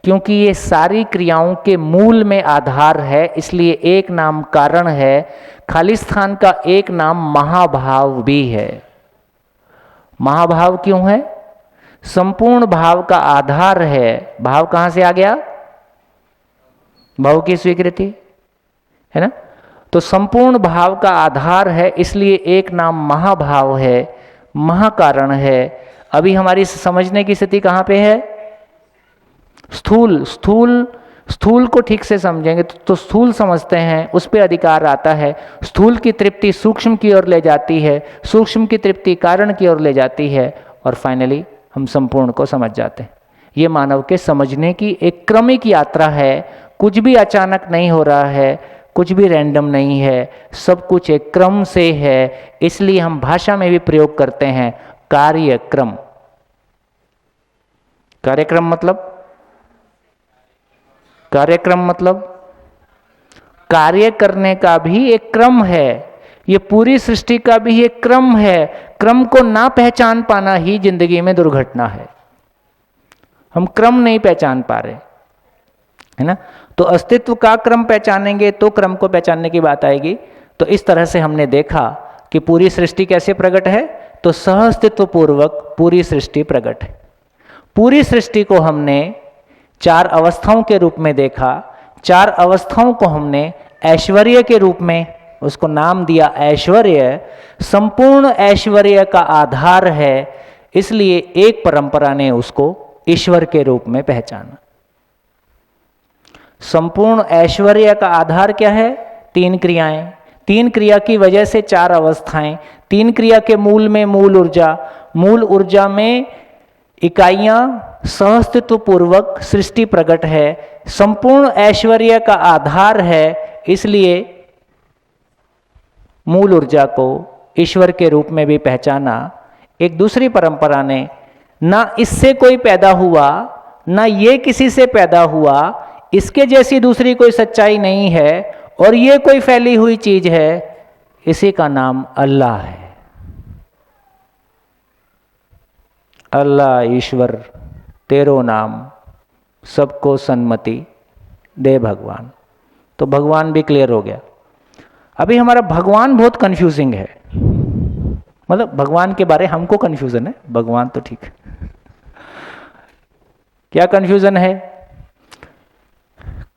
क्योंकि ये सारी क्रियाओं के मूल में आधार है, इसलिए एक नाम कारण है। खाली स्थान का एक नाम महाभाव भी है। महाभाव क्यों है? संपूर्ण भाव का आधार है। भाव कहां से आ गया? भाव की स्वीकृति, है ना? तो संपूर्ण भाव का आधार है, इसलिए एक नाम महाभाव है, महाकारण है। अभी हमारी समझने की स्थिति कहां पे है? स्थूल स्थूल स्थूल को ठीक से समझेंगे तो स्थूल समझते हैं, उस पर अधिकार आता है। स्थूल की तृप्ति सूक्ष्म की ओर ले जाती है, सूक्ष्म की तृप्ति कारण की ओर ले जाती है, और फाइनली हम संपूर्ण को समझ जाते हैं। ये मानव के समझने की एक क्रमिक यात्रा है। कुछ भी अचानक नहीं हो रहा है, कुछ भी रैंडम नहीं है, सब कुछ एक क्रम से है। इसलिए हम भाषा में भी प्रयोग करते हैं कार्यक्रम। कार्यक्रम मतलब, कार्यक्रम मतलब कार्य करने का भी एक क्रम है। ये पूरी सृष्टि का भी एक क्रम है। क्रम को ना पहचान पाना ही जिंदगी में दुर्घटना है। हम क्रम नहीं पहचान पा रहे, है ना? तो अस्तित्व का क्रम पहचानेंगे तो क्रम को पहचानने की बात आएगी। तो इस तरह से हमने देखा कि पूरी सृष्टि कैसे प्रकट है, तो सह अस्तित्व पूर्वक पूरी सृष्टि प्रकट है। पूरी सृष्टि को हमने चार अवस्थाओं के रूप में देखा। चार अवस्थाओं को हमने ऐश्वर्य के रूप में उसको नाम दिया ऐश्वर्य। संपूर्ण ऐश्वर्य का आधार है, इसलिए एक परंपरा ने उसको ईश्वर के रूप में पहचाना। संपूर्ण ऐश्वर्य का आधार क्या है? तीन क्रियाएं। तीन क्रिया की वजह से चार अवस्थाएं। तीन क्रिया के मूल में मूल ऊर्जा, मूल ऊर्जा में इकाइयां सहअस्तित्व पूर्वक सृष्टि प्रकट है। संपूर्ण ऐश्वर्य का आधार है, इसलिए मूल ऊर्जा को ईश्वर के रूप में भी पहचाना। एक दूसरी परंपरा ने ना इससे कोई पैदा हुआ, ना ये किसी से पैदा हुआ, इसके जैसी दूसरी कोई सच्चाई नहीं है, और ये कोई फैली हुई चीज है, इसी का नाम अल्लाह है। अल्लाह ईश्वर तेरो नाम, सबको सन्मति दे भगवान। तो भगवान भी क्लियर हो गया। अभी हमारा भगवान बहुत कंफ्यूजिंग है, मतलब भगवान के बारे हमको कंफ्यूजन है, भगवान तो ठीक है। क्या कंफ्यूजन है?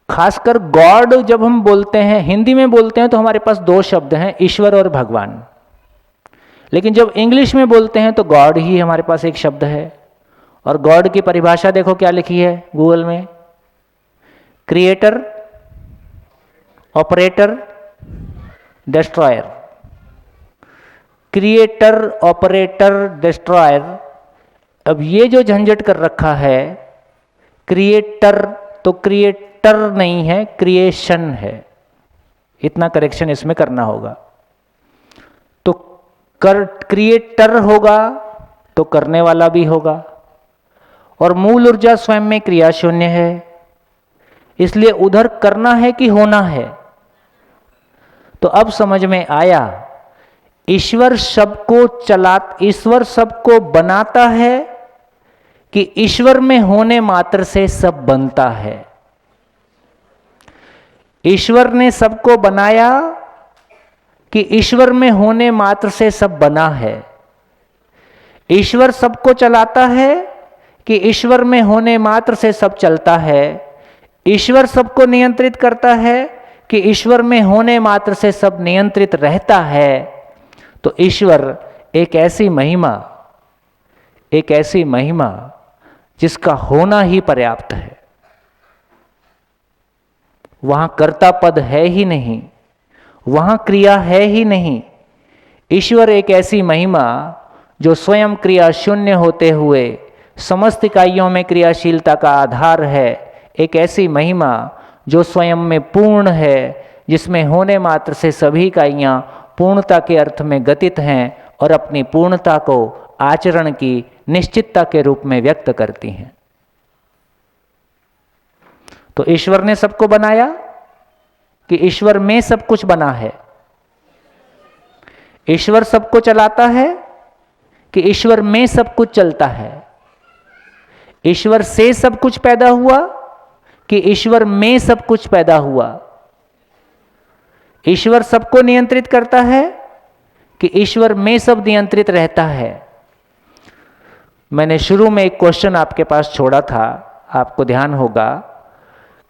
खासकर गॉड जब हम बोलते हैं, हिंदी में बोलते हैं तो हमारे पास दो शब्द हैं, ईश्वर और भगवान। लेकिन जब इंग्लिश में बोलते हैं तो गॉड ही हमारे पास एक शब्द है। और गॉड की परिभाषा देखो क्या लिखी है गूगल में, creator, operator, destroyer. Creator, operator, destroyer. अब ये जो झंझट कर रखा है, क्रिएटर तो क्रिएटर नहीं है, क्रिएशन है। इतना करेक्शन इसमें करना होगा। तो क्रिएटर होगा तो करने वाला भी होगा, और मूल ऊर्जा स्वयं में क्रिया शून्य है, इसलिए उधर करना है कि होना है। तो अब समझ में आया, ईश्वर ईश्वर सबको बनाता है कि ईश्वर में होने मात्र से सब बनता है। ईश्वर ने सबको बनाया कि ईश्वर में होने मात्र से सब बना है। ईश्वर सबको चलाता है कि ईश्वर में होने मात्र से सब चलता है। ईश्वर सबको नियंत्रित करता है कि ईश्वर में होने मात्र से सब नियंत्रित रहता है। तो ईश्वर एक ऐसी महिमा जिसका होना ही पर्याप्त है। वहां कर्ता पद है ही नहीं, वहां क्रिया है ही नहीं। ईश्वर एक ऐसी महिमा जो स्वयं क्रिया शून्य होते हुए समस्त इकाइयों में क्रियाशीलता का आधार है। एक ऐसी महिमा जो स्वयं में पूर्ण है, जिसमें होने मात्र से सभी इकाइयां पूर्णता के अर्थ में गतित हैं और अपनी पूर्णता को आचरण की निश्चितता के रूप में व्यक्त करती हैं। तो ईश्वर ने सबको बनाया कि ईश्वर में सब कुछ बना है? ईश्वर सबको चलाता है कि ईश्वर में सब कुछ चलता है? ईश्वर से सब कुछ पैदा हुआ कि ईश्वर में सब कुछ पैदा हुआ? ईश्वर सबको नियंत्रित करता है कि ईश्वर में सब नियंत्रित रहता है? मैंने शुरू में एक क्वेश्चन आपके पास छोड़ा था, आपको ध्यान होगा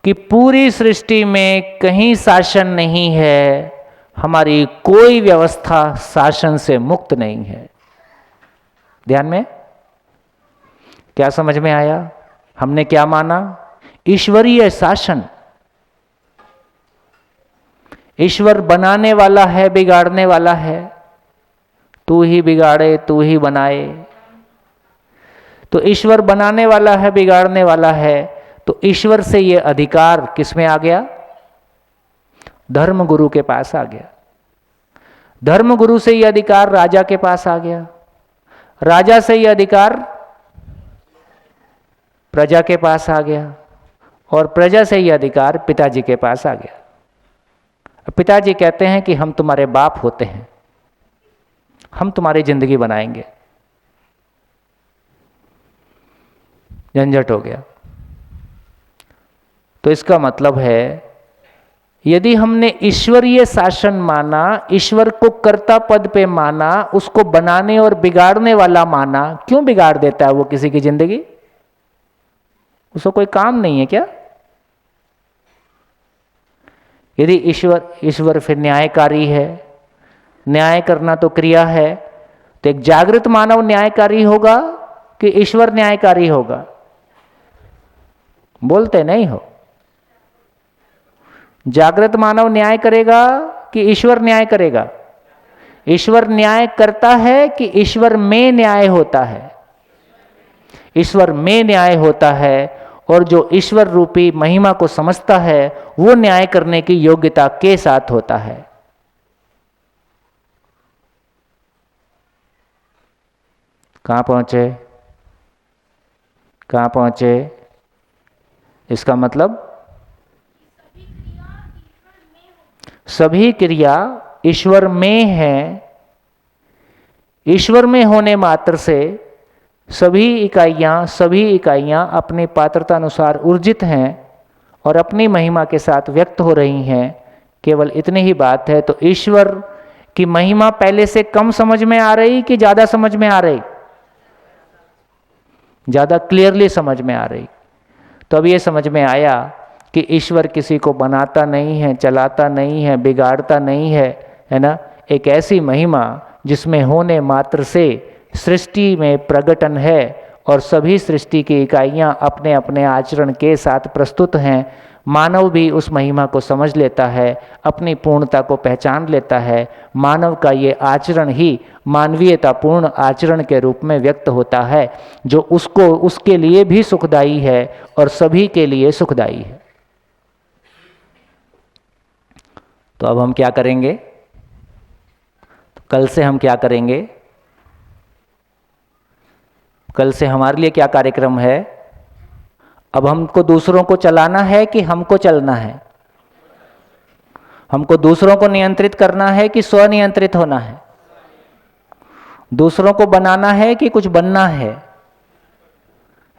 कि पूरी सृष्टि में कहीं शासन नहीं है, हमारी कोई व्यवस्था शासन से मुक्त नहीं है। ध्यान में? क्या समझ में आया? हमने क्या माना? ईश्वरीय शासन। ईश्वर बनाने वाला है, बिगाड़ने वाला है? तू ही बिगाड़े तू ही बनाए। तो ईश्वर बनाने वाला है, बिगाड़ने वाला है, तो ईश्वर से ये अधिकार किस में आ गया? धर्मगुरु के पास आ गया। धर्मगुरु से ये अधिकार राजा के पास आ गया। राजा से ये अधिकार प्रजा के पास आ गया और प्रजा से ये अधिकार पिताजी के पास आ गया। पिताजी कहते हैं कि हम तुम्हारे बाप होते हैं, हम तुम्हारी जिंदगी बनाएंगे। झंझट हो गया। तो इसका मतलब है यदि हमने ईश्वरीय शासन माना, ईश्वर को कर्ता पद पे माना, उसको बनाने और बिगाड़ने वाला माना, क्यों बिगाड़ देता है वो किसी की जिंदगी? उसको कोई काम नहीं है क्या? यदि ईश्वर फिर न्यायकारी है, न्याय करना तो क्रिया है, तो एक जागृत मानव न्यायकारी होगा कि ईश्वर न्यायकारी होगा? बोलते नहीं हो। जागृत मानव न्याय करेगा कि ईश्वर न्याय करेगा? ईश्वर न्याय करता है कि ईश्वर में न्याय होता है? ईश्वर में न्याय होता है और जो ईश्वर रूपी महिमा को समझता है वो न्याय करने की योग्यता के साथ होता है। कहां पहुंचे? कहां पहुंचे? इसका मतलब सभी क्रिया ईश्वर में है। ईश्वर में होने मात्र से सभी इकाइयां अपनी पात्रता अनुसार ऊर्जित हैं और अपनी महिमा के साथ व्यक्त हो रही हैं। केवल इतनी ही बात है। तो ईश्वर की महिमा पहले से कम समझ में आ रही कि ज़्यादा समझ में आ रही? ज़्यादा क्लियरली समझ में आ रही। तो अब ये समझ में आया कि ईश्वर किसी को बनाता नहीं है, चलाता नहीं है, बिगाड़ता नहीं है ना? एक ऐसी महिमा जिसमें होने मात्र से सृष्टि में प्रकटन है और सभी सृष्टि की इकाइयां अपने अपने आचरण के साथ प्रस्तुत हैं। मानव भी उस महिमा को समझ लेता है, अपनी पूर्णता को पहचान लेता है। मानव का ये आचरण ही मानवीयतापूर्ण आचरण के रूप में व्यक्त होता है, जो उसके लिए भी सुखदायी है और सभी के लिए सुखदायी है। तो अब हम क्या करेंगे? तो कल से हम क्या करेंगे? कल से हमारे लिए क्या कार्यक्रम है? अब हमको दूसरों को चलाना है कि हमको चलना है? हमको दूसरों को नियंत्रित करना है कि स्वनियंत्रित होना है? दूसरों को बनाना है कि कुछ बनना है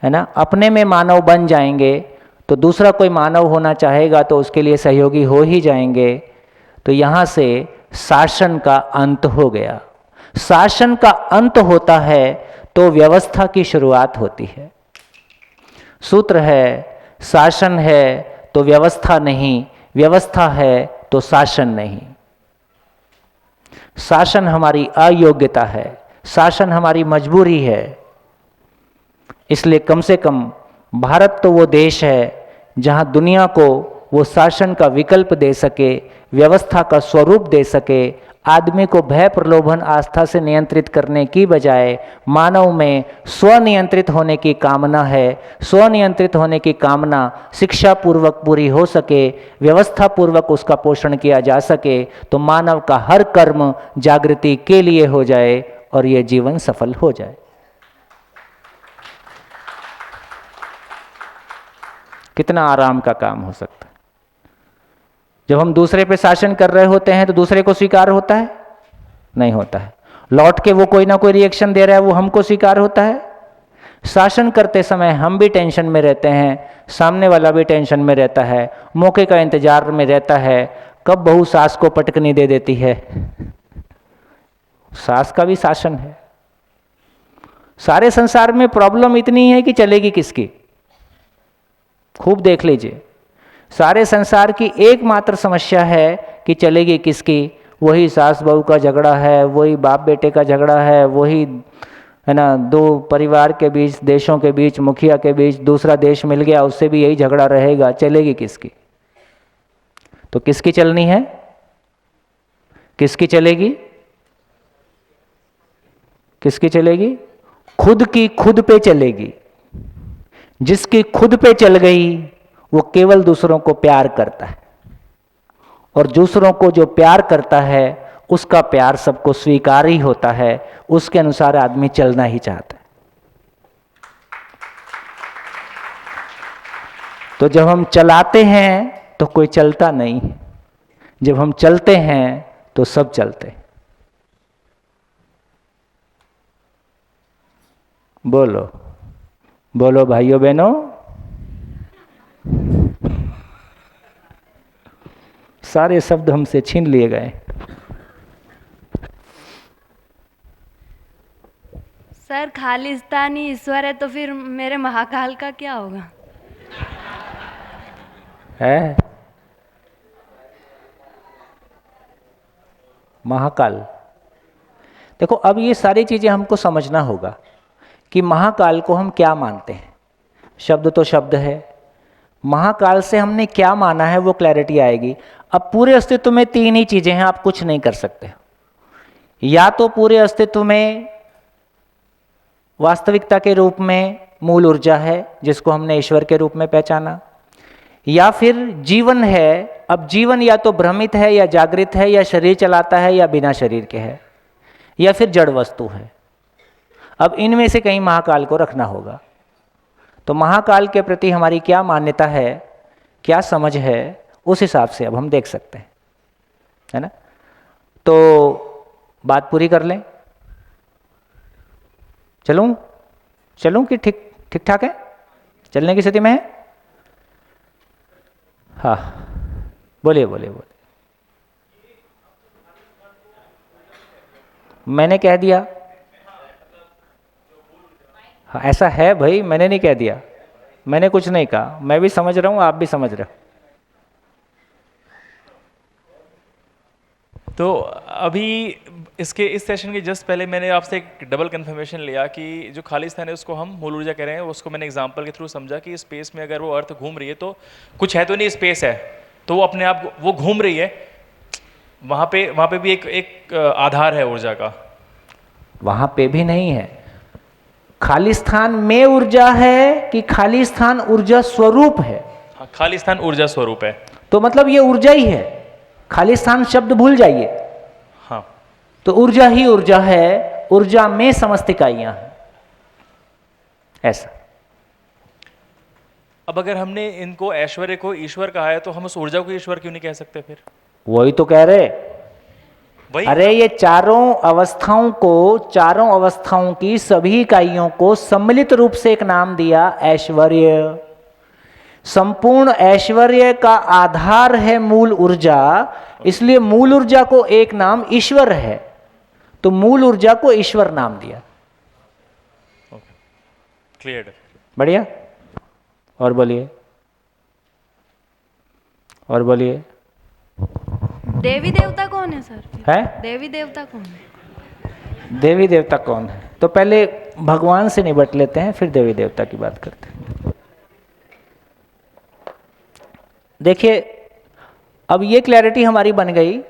ना? अपने में मानव बन जाएंगे तो दूसरा कोई मानव होना चाहेगा तो उसके लिए सहयोगी हो ही जाएंगे। तो यहां से शासन का अंत हो गया। शासन का अंत होता है तो व्यवस्था की शुरुआत होती है। सूत्र है, शासन है तो व्यवस्था नहीं, व्यवस्था है तो शासन नहीं। शासन हमारी अयोग्यता है, शासन हमारी मजबूरी है। इसलिए कम से कम भारत तो वो देश है जहां दुनिया को वो शासन का विकल्प दे सके, व्यवस्था का स्वरूप दे सके। आदमी को भय, प्रलोभन, आस्था से नियंत्रित करने की बजाय मानव में स्वनियंत्रित होने की कामना है। स्वनियंत्रित होने की कामना शिक्षा पूर्वक पूरी हो सके, व्यवस्था पूर्वक उसका पोषण किया जा सके, तो मानव का हर कर्म जागृति के लिए हो जाए और ये जीवन सफल हो जाए। कितना आराम का काम हो सकता है। जब हम दूसरे पे शासन कर रहे होते हैं तो दूसरे को स्वीकार होता है? नहीं होता है। लौट के वो कोई ना कोई रिएक्शन दे रहा है, वो हमको स्वीकार होता है। शासन करते समय हम भी टेंशन में रहते हैं, सामने वाला भी टेंशन में रहता है, मौके का इंतजार में रहता है, कब बहू सास को पटकनी दे देती है। सास का भी शासन है। सारे संसार में प्रॉब्लम इतनी है कि चलेगी किसकी? खूब देख लीजिए, सारे संसार की एकमात्र समस्या है कि चलेगी किसकी। वही सास बहू का झगड़ा है, वही बाप बेटे का झगड़ा है, वही है ना, दो परिवार के बीच, देशों के बीच, मुखिया के बीच, दूसरा देश मिल गया उससे भी यही झगड़ा रहेगा, चलेगी किसकी? तो किसकी चलनी है? किसकी चलेगी? किसकी चलेगी? खुद की खुद पे चलेगी। जिसकी खुद पे चल गई वो केवल दूसरों को प्यार करता है, और दूसरों को जो प्यार करता है उसका प्यार सबको स्वीकार ही होता है, उसके अनुसार आदमी चलना ही चाहता है। तो जब हम चलाते हैं तो कोई चलता नहीं, जब हम चलते हैं तो सब चलते हैं। बोलो बोलो भाइयों बहनों। सारे शब्द हमसे छीन लिए गए। सर खालिस्तानी ईश्वर है तो फिर मेरे महाकाल का क्या होगा? है महाकाल। देखो, अब ये सारी चीजें हमको समझना होगा कि महाकाल को हम क्या मानते हैं। शब्द तो शब्द है, महाकाल से हमने क्या माना है वो क्लैरिटी आएगी। अब पूरे अस्तित्व में तीन ही चीजें हैं, आप कुछ नहीं कर सकते। या तो पूरे अस्तित्व में वास्तविकता के रूप में मूल ऊर्जा है जिसको हमने ईश्वर के रूप में पहचाना, या फिर जीवन है। अब जीवन या तो भ्रमित है या जागृत है, या शरीर चलाता है या बिना शरीर के है, या फिर जड़ वस्तु है। अब इनमें से कहीं महाकाल को रखना होगा। तो महाकाल के प्रति हमारी क्या मान्यता है, क्या समझ है, उस हिसाब से अब हम देख सकते हैं, है ना। तो बात पूरी कर लें। चलूं कि ठीक ठाक है, चलने की स्थिति में है? हाँ, बोलिए। मैंने कह दिया। हाँ, ऐसा है भाई, मैंने नहीं कह दिया, मैंने कुछ नहीं कहा। मैं भी समझ रहा हूँ, आप भी समझ रहे हो। तो अभी इस सेशन के जस्ट पहले मैंने आपसे एक डबल कंफर्मेशन लिया कि जो खालिस्तान है उसको हम मूल ऊर्जा कह रहे हैं, उसको मैंने एग्जांपल के थ्रू समझा कि स्पेस में अगर वो अर्थ घूम रही है तो कुछ है तो नहीं, स्पेस है तो वो अपने आप वो घूम रही है, वहाँ पे भी एक आधार है ऊर्जा का। वहां पे भी नहीं है। खालिस्तान में ऊर्जा है कि खालिस्तान ऊर्जा स्वरूप है? हाँ, खालिस्तान ऊर्जा स्वरूप है। तो मतलब ये ऊर्जा ही है। खालिस्तान शब्द भूल जाइए। हाँ, तो ऊर्जा ही ऊर्जा है, ऊर्जा में समस्त इकाइयां हैं, ऐसा। अब अगर हमने इनको ऐश्वर्य को ईश्वर कहा है तो हम उस ऊर्जा को ईश्वर क्यों नहीं कह सकते फिर? वही तो कह रहे। वही अरे ये चारों अवस्थाओं की सभी इकाइयों को सम्मिलित रूप से एक नाम दिया, ऐश्वर्य। संपूर्ण ऐश्वर्य का आधार है मूल ऊर्जा, इसलिए मूल ऊर्जा को एक नाम ईश्वर है, तो मूल ऊर्जा को ईश्वर नाम दिया। क्लियर? बढ़िया। और बोलिए। देवी देवता कौन है सर? है देवी देवता कौन है? देवी देवता कौन है? तो पहले भगवान से निपट लेते हैं, फिर देवी देवता की बात करते हैं। देखिए, अब ये क्लैरिटी हमारी बन गई।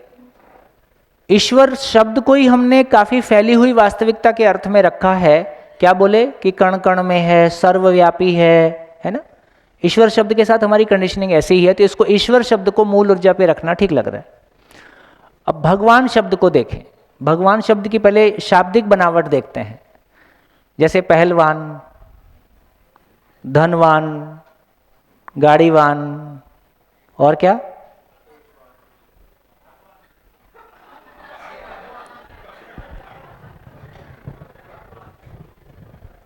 ईश्वर शब्द को ही हमने काफी फैली हुई वास्तविकता के अर्थ में रखा है। क्या बोले कि कण कण में है, सर्वव्यापी है ना। ईश्वर शब्द के साथ हमारी कंडीशनिंग ऐसी ही है, तो इसको ईश्वर शब्द को मूल ऊर्जा पे रखना ठीक लग रहा है। अब भगवान शब्द को देखें। भगवान शब्द की पहले शाब्दिक बनावट देखते हैं। जैसे पहलवान, धनवान, गाड़ीवान, और क्या?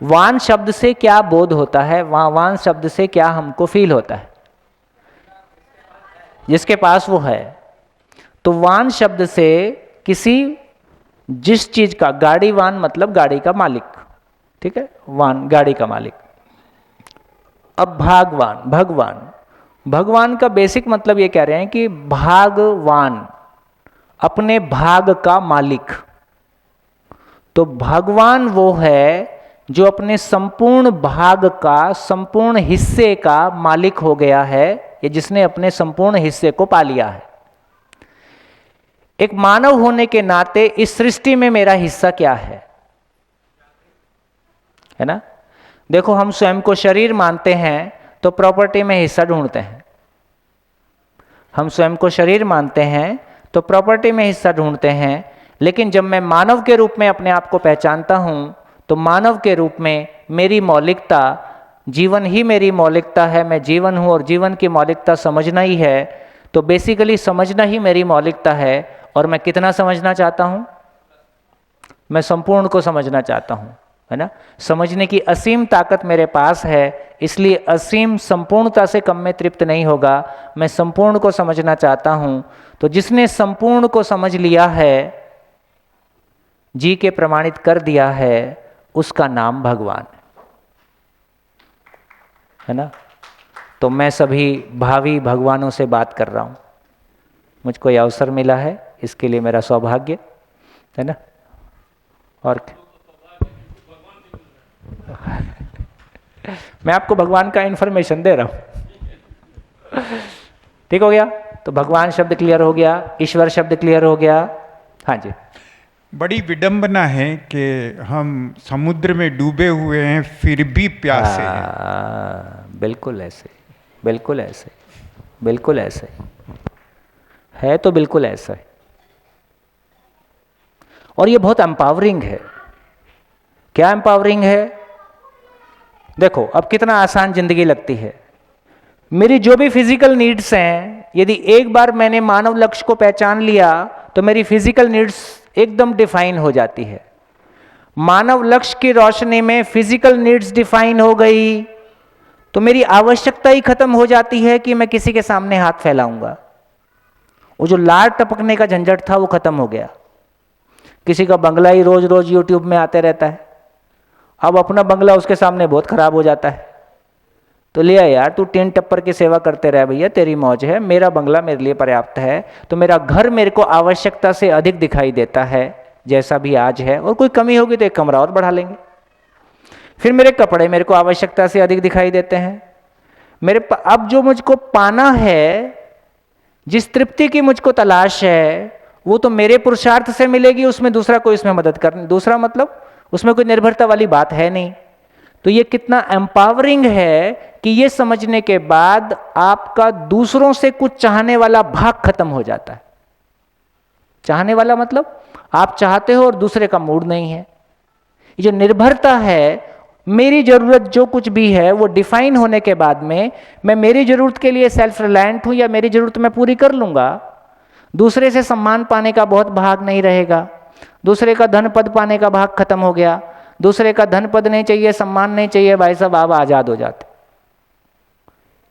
वान शब्द से क्या बोध होता है, वान शब्द से क्या हमको फील होता है? जिसके पास वो है। तो वान शब्द से किसी जिस चीज का, गाड़ी वान मतलब गाड़ी का मालिक, ठीक है, वान गाड़ी का मालिक। अब भागवान, भगवान, भगवान का बेसिक मतलब ये कह रहे हैं कि भागवान, अपने भाग का मालिक। तो भगवान वो है जो अपने संपूर्ण भाग का, संपूर्ण हिस्से का मालिक हो गया है, या जिसने अपने संपूर्ण हिस्से को पा लिया है। एक मानव होने के नाते इस सृष्टि में मेरा हिस्सा क्या है ना? देखो, हम स्वयं को शरीर मानते हैं तो प्रॉपर्टी में हिस्सा ढूंढते हैं। हम स्वयं को शरीर मानते हैं तो प्रॉपर्टी में हिस्सा ढूंढते हैं। लेकिन जब मैं मानव के रूप में अपने आप को पहचानता हूं, तो मानव के रूप में मेरी मौलिकता, जीवन ही मेरी मौलिकता है, मैं जीवन हूं और जीवन की मौलिकता समझना ही है। तो बेसिकली समझना ही मेरी मौलिकता है। और मैं कितना समझना चाहता हूं? मैं संपूर्ण को समझना चाहता हूं, है ना? समझने की असीम ताकत मेरे पास है, इसलिए असीम संपूर्णता से कम में तृप्त नहीं होगा। मैं संपूर्ण को समझना चाहता हूं। तो जिसने संपूर्ण को समझ लिया है, जी के प्रमाणित कर दिया है, उसका नाम भगवान है ना? तो मैं सभी भावी भगवानों से बात कर रहा हूं। मुझको यह अवसर मिला है, इसके लिए मेरा सौभाग्य है ना। और मैं आपको भगवान का इंफॉर्मेशन दे रहा हूं। ठीक हो गया? तो भगवान शब्द क्लियर हो गया, ईश्वर शब्द क्लियर हो गया। हाँ जी। बड़ी विडंबना है कि हम समुद्र में डूबे हुए हैं फिर भी प्यासे हैं। बिल्कुल ऐसे, बिल्कुल ऐसे, बिल्कुल ऐसे है। तो बिल्कुल ऐसा है। और ये बहुत एम्पावरिंग है। क्या एम्पावरिंग है? देखो, अब कितना आसान जिंदगी लगती है। मेरी जो भी फिजिकल नीड्स हैं, यदि एक बार मैंने मानव लक्ष्य को पहचान लिया तो मेरी फिजिकल नीड्स एकदम डिफाइन हो जाती है। मानव लक्ष्य की रोशनी में फिजिकल नीड्स डिफाइन हो गई तो मेरी आवश्यकता ही खत्म हो जाती है कि मैं किसी के सामने हाथ फैलाऊंगा। वो जो लार टपकने का झंझट था वो खत्म हो गया। किसी का बंगला ही रोज रोज यूट्यूब में आते रहता है, अब अपना बंगला उसके सामने बहुत खराब हो जाता है। तो लिया यार, तू टीन टप्पर की सेवा करते रह भैया, तेरी मौज है, मेरा बंगला मेरे लिए पर्याप्त है। तो मेरा घर मेरे को आवश्यकता से अधिक दिखाई देता है जैसा भी आज है, और कोई कमी होगी तो एक कमरा और बढ़ा लेंगे। फिर मेरे कपड़े मेरे को आवश्यकता से अधिक दिखाई देते हैं। अब जो मुझको पाना है, जिस तृप्ति की मुझको तलाश है, वो तो मेरे पुरुषार्थ से मिलेगी, उसमें दूसरा कोई इसमें मदद करनी, दूसरा मतलब उसमें कोई निर्भरता वाली बात है नहीं। तो ये कितना एम्पावरिंग है कि ये समझने के बाद आपका दूसरों से कुछ चाहने वाला भाग खत्म हो जाता है। चाहने वाला मतलब आप चाहते हो और दूसरे का मूड नहीं है। ये जो निर्भरता है, मेरी जरूरत जो कुछ भी है वो डिफाइन होने के बाद में मैं मेरी जरूरत के लिए सेल्फ रिलायंट हूं या मेरी जरूरत मैं पूरी कर लूंगा। दूसरे से सम्मान पाने का बहुत भाग नहीं रहेगा। दूसरे का धन पद पाने का भाग खत्म हो गया। दूसरे का धन पद नहीं चाहिए, सम्मान नहीं चाहिए, भाई साहब आप आजाद हो जाते।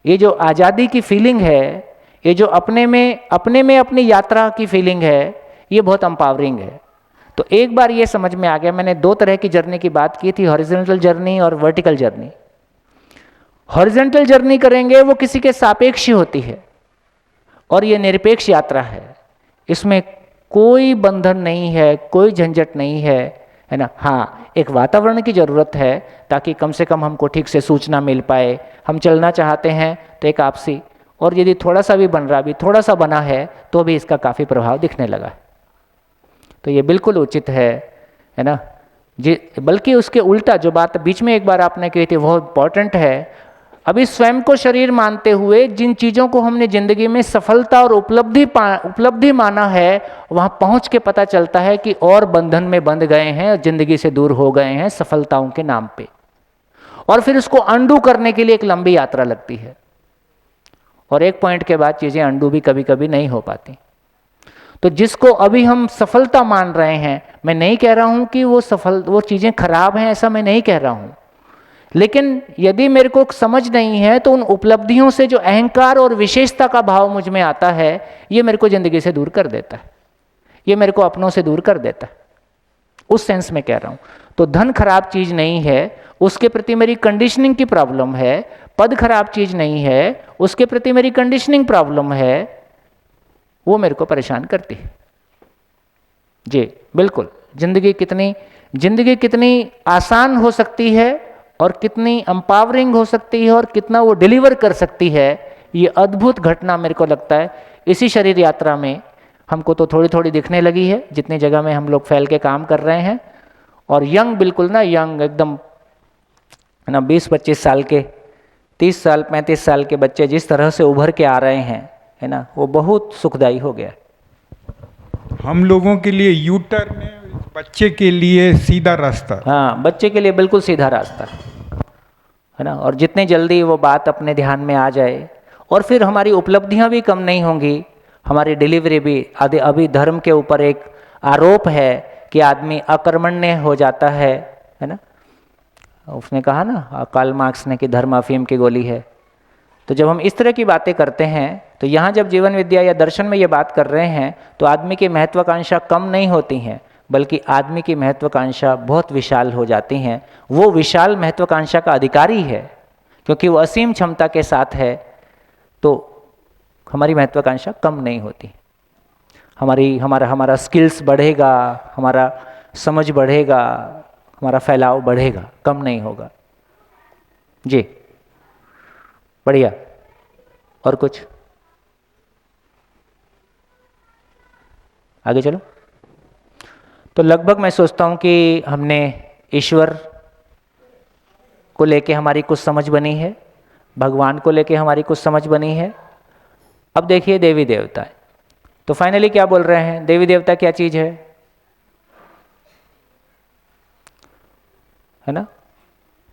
ये जो आजादी की फीलिंग है, ये जो अपने में अपनी यात्रा की फीलिंग है, ये बहुत एम्पावरिंग है। तो एक बार ये समझ में आ गया। मैंने दो तरह की जर्नी की बात की थी, हॉरिजॉन्टल जर्नी और वर्टिकल जर्नी। हॉरिजॉन्टल जर्नी करेंगे वो किसी के सापेक्ष ही होती है, और ये निरपेक्ष यात्रा है। इसमें कोई बंधन नहीं है, कोई झंझट नहीं है ना। हाँ, एक वातावरण की जरूरत है ताकि कम से कम हमको ठीक से सूचना मिल पाए। हम चलना चाहते हैं तो एक आपसी, और यदि थोड़ा सा भी बन रहा, भी थोड़ा सा बना है तो भी इसका काफ़ी प्रभाव दिखने लगा है। तो ये बिल्कुल उचित है ना जी। बल्कि उसके उल्टा जो बात बीच में एक बार आपने कही थी वो इम्पॉर्टेंट है। अभी स्वयं को शरीर मानते हुए जिन चीज़ों को हमने जिंदगी में सफलता और उपलब्धि माना है, वहाँ पहुँच के पता चलता है कि और बंधन में बंध गए हैं और जिंदगी से दूर हो गए हैं सफलताओं के नाम पे। और फिर उसको अंडू करने के लिए एक लंबी यात्रा लगती है, और एक पॉइंट के बाद चीज़ें अंडू भी कभी कभी नहीं हो पाती। तो जिसको अभी हम सफलता मान रहे हैं, मैं नहीं कह रहा हूं कि वो चीजें खराब हैं, ऐसा मैं नहीं कह रहा हूं, लेकिन यदि मेरे को समझ नहीं है तो उन उपलब्धियों से जो अहंकार और विशेषता का भाव मुझ में आता है, ये मेरे को जिंदगी से दूर कर देता है, ये मेरे को अपनों से दूर कर देता है। उस सेंस में कह रहा हूं। तो धन खराब चीज नहीं है, उसके प्रति मेरी कंडीशनिंग की प्रॉब्लम है। पद खराब चीज नहीं है, उसके प्रति मेरी कंडीशनिंग प्रॉब्लम है, वो मेरे को परेशान करती है। जी बिल्कुल। जिंदगी कितनी आसान हो सकती है और कितनी एम्पावरिंग हो सकती है और कितना वो डिलीवर कर सकती है, ये अद्भुत घटना मेरे को लगता है इसी शरीर यात्रा में हमको तो थोड़ी थोड़ी दिखने लगी है, जितनी जगह में हम लोग फैल के काम कर रहे हैं। और यंग, बिल्कुल ना यंग एकदम ना 20-25 साल के, 30 साल 35 साल के बच्चे जिस तरह से उभर के आ रहे हैं, है ना, वो बहुत सुखदाई हो गया। हम लोगों के लिए यू टर्न है, बच्चे के लिए सीधा रास्ता। हाँ, बच्चे के लिए बिल्कुल सीधा रास्ता है ना। और जितने जल्दी वो बात अपने ध्यान में आ जाए, और फिर हमारी उपलब्धियां भी कम नहीं होंगी, हमारी डिलीवरी भी। अभी धर्म के ऊपर एक आरोप है कि आदमी अकर्मण्य हो जाता है ना। उसने कहा ना, कार्ल मार्क्स ने, कि धर्म अफीम की गोली है। तो जब हम इस तरह की बातें करते हैं, तो यहाँ जब जीवन विद्या या दर्शन में ये बात कर रहे हैं, तो आदमी की महत्वाकांक्षा कम नहीं होती हैं, बल्कि आदमी की महत्वाकांक्षा बहुत विशाल हो जाती हैं। वो विशाल महत्वाकांक्षा का अधिकारी है, क्योंकि वो असीम क्षमता के साथ है, तो हमारी महत्वाकांक्षा कम नहीं होती। हमारा स्किल्स बढ़ेगा, हमारा समझ बढ़ेगा, हमारा फैलाव बढ़ेगा, कम नहीं होगा। जी बढ़िया। और कुछ आगे चलो। तो लगभग मैं सोचता हूं कि हमने ईश्वर को लेके हमारी कुछ समझ बनी है, भगवान को लेके हमारी कुछ समझ बनी है। अब देखिए देवी देवता, तो फाइनली क्या बोल रहे हैं, देवी देवता क्या चीज है ना।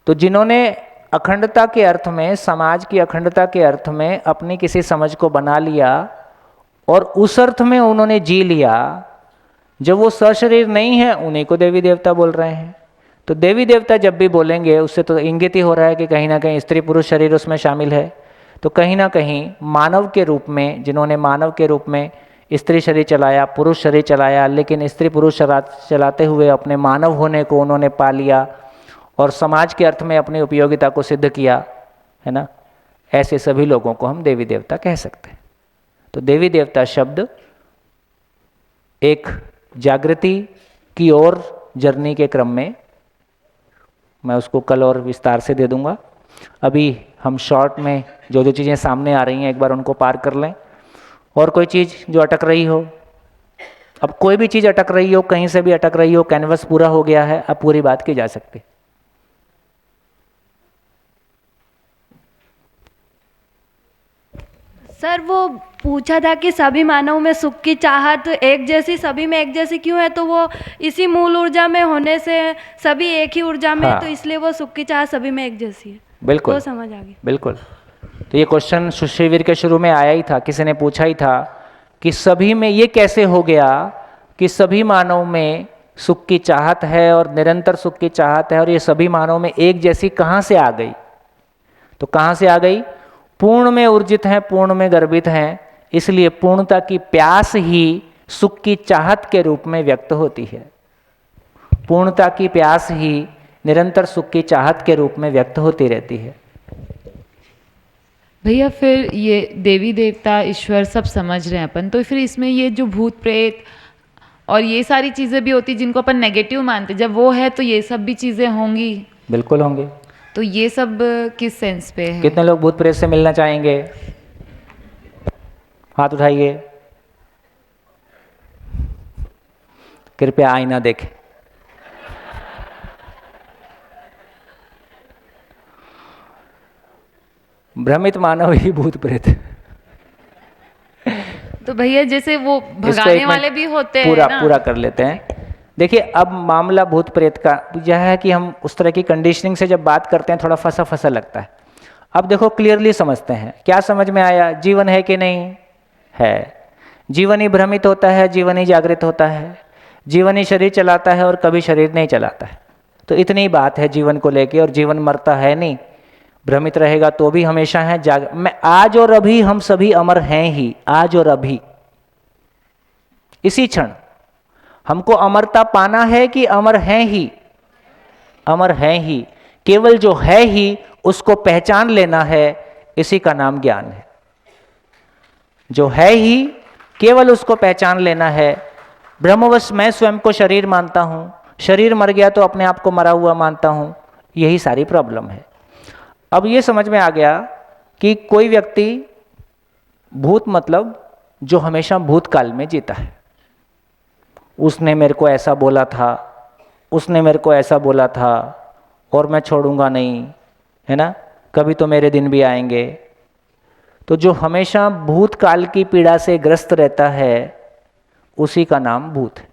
तो जिन्होंने अखंडता के अर्थ में, समाज की अखंडता के अर्थ में अपनी किसी समझ को बना लिया और उस अर्थ में उन्होंने जी लिया, जब वो सशरीर नहीं है, उन्हीं को देवी देवता बोल रहे हैं। तो देवी देवता जब भी बोलेंगे, उससे तो इंगित ही हो रहा है कि कहीं ना कहीं स्त्री पुरुष शरीर उसमें शामिल है। तो कहीं ना कहीं मानव के रूप में, जिन्होंने मानव के रूप में स्त्री शरीर चलाया, पुरुष शरीर चलाया, लेकिन स्त्री पुरुष चलाते हुए अपने मानव होने को उन्होंने पा लिया और समाज के अर्थ में अपनी उपयोगिता को सिद्ध किया, है ना, ऐसे सभी लोगों को हम देवी देवता कह सकते हैं। तो देवी देवता शब्द एक जागृति की ओर जर्नी के क्रम में, मैं उसको कल और विस्तार से दे दूंगा। अभी हम शॉर्ट में जो जो चीज़ें सामने आ रही हैं, एक बार उनको पार कर लें। और कोई चीज़ जो अटक रही हो, अब कोई भी चीज़ अटक रही हो, कहीं से भी अटक रही हो, कैनवस पूरा हो गया है, अब पूरी बात की जा सकती। सर वो पूछा था कि सभी मानव में सुख की चाहत एक जैसी, सभी में एक जैसी क्यों है, तो वो इसी मूल ऊर्जा में होने से सभी एक ही ऊर्जा में, हाँ। तो इसलिए वो सुख की चाहत सभी में एक जैसी है। बिल्कुल, वो समझ आ गई। बिल्कुल। तो ये क्वेश्चन शिविर के शुरू में आया ही था, किसी ने पूछा ही था कि सभी में ये कैसे हो गया कि सभी मानव में सुख की चाहत है और निरंतर सुख की चाहत है, और ये सभी मानव में एक जैसी कहाँ से आ गई। तो कहाँ से आ गई, पूर्ण में ऊर्जित हैं, पूर्ण में गर्भित हैं, इसलिए पूर्णता की प्यास ही सुख की चाहत के रूप में व्यक्त होती है। पूर्णता की प्यास ही निरंतर सुख की चाहत के रूप में व्यक्त होती रहती है। भैया फिर ये देवी देवता ईश्वर सब समझ रहे हैं अपन, तो फिर इसमें ये जो भूत प्रेत और ये सारी चीज़ें भी होती जिनको अपन नेगेटिव मानते, जब वो है तो ये सब भी चीज़ें होंगी। बिल्कुल होंगे। तो ये सब किस सेंस पे है? कितने लोग भूत प्रेत से मिलना चाहेंगे, हाथ उठाइए। कृपया आईना देखें। भ्रमित मानव ही भूत प्रेत। तो भैया जैसे वो भगाने वाले भी होते हैं पूरा ना? पूरा कर लेते हैं। देखिए, अब मामला भूत प्रेत का यह है कि हम उस तरह की कंडीशनिंग से जब बात करते हैं थोड़ा फंसा फंसा लगता है। अब देखो क्लियरली समझते हैं, क्या समझ में आया, जीवन है कि नहीं है, जीवन ही भ्रमित होता है, जीवन ही जागृत होता है, जीवन ही शरीर चलाता है और कभी शरीर नहीं चलाता है। तो इतनी बात है जीवन को लेके, और जीवन मरता है नहीं, भ्रमित रहेगा तो भी हमेशा है। मैं आज और अभी हम सभी अमर हैं ही, आज और अभी, इसी क्षण। हमको अमरता पाना है कि अमर हैं ही? अमर हैं ही। केवल जो है ही उसको पहचान लेना है, इसी का नाम ज्ञान है। जो है ही केवल उसको पहचान लेना है। ब्रह्मवश मैं स्वयं को शरीर मानता हूं, शरीर मर गया तो अपने आप को मरा हुआ मानता हूं, यही सारी प्रॉब्लम है। अब ये समझ में आ गया कि कोई व्यक्ति भूत मतलब जो हमेशा भूतकाल में जीता है। उसने मेरे को ऐसा बोला था, उसने मेरे को ऐसा बोला था और मैं छोड़ूंगा नहीं, है ना, कभी तो मेरे दिन भी आएंगे। तो जो हमेशा भूतकाल की पीड़ा से ग्रस्त रहता है, उसी का नाम भूत है।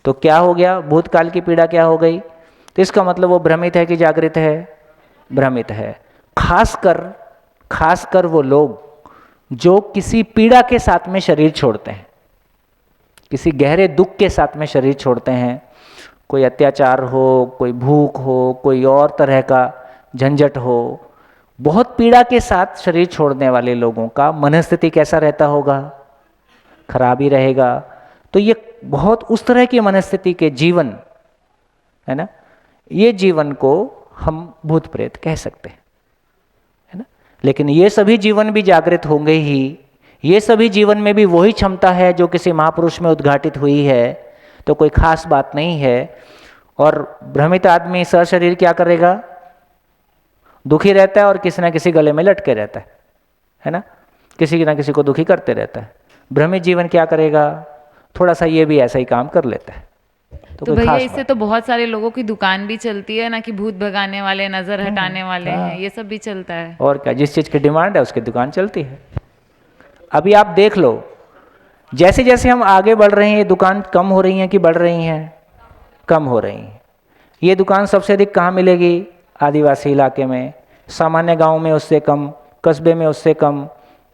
तो क्या हो गया, भूतकाल की पीड़ा क्या हो गई? तो इसका मतलब वो भ्रमित है कि जागृत है? भ्रमित है। खासकर वो लोग जो किसी पीड़ा के साथ में शरीर छोड़ते हैं, किसी गहरे दुख के साथ में शरीर छोड़ते हैं, कोई अत्याचार हो, कोई भूख हो, कोई और तरह का झंझट हो, बहुत पीड़ा के साथ शरीर छोड़ने वाले लोगों का मनस्थिति कैसा रहता होगा? खराब ही रहेगा। तो ये बहुत उस तरह की मनस्थिति के जीवन है ना, ये जीवन को हम भूत प्रेत कह सकते हैं, है ना। लेकिन ये सभी जीवन भी जागृत होंगे ही। ये सभी जीवन में भी वही क्षमता है जो किसी महापुरुष में उद्घाटित हुई है, तो कोई खास बात नहीं है। और भ्रमित आदमी सशरीर क्या करेगा? दुखी रहता है और किसी ना किसी गले में लटके रहता है ना, किसी ना किसी को दुखी करते रहता है। भ्रमित जीवन क्या करेगा? थोड़ा सा ये भी ऐसा ही काम कर लेता है। तो भैया इससे तो बहुत सारे लोगों की दुकान भी चलती है ना, कि भूत भगाने वाले, नजर हटाने वाले हैं, ये सब भी चलता है। और क्या, जिस चीज़ की डिमांड है उसकी दुकान चलती है। अभी आप देख लो, जैसे जैसे हम आगे बढ़ रहे हैं, ये दुकान कम हो रही हैं कि बढ़ रही हैं? कम हो रही हैं। ये दुकान सबसे अधिक कहाँ मिलेगी? आदिवासी इलाके में, सामान्य गांव में उससे कम, कस्बे में उससे कम,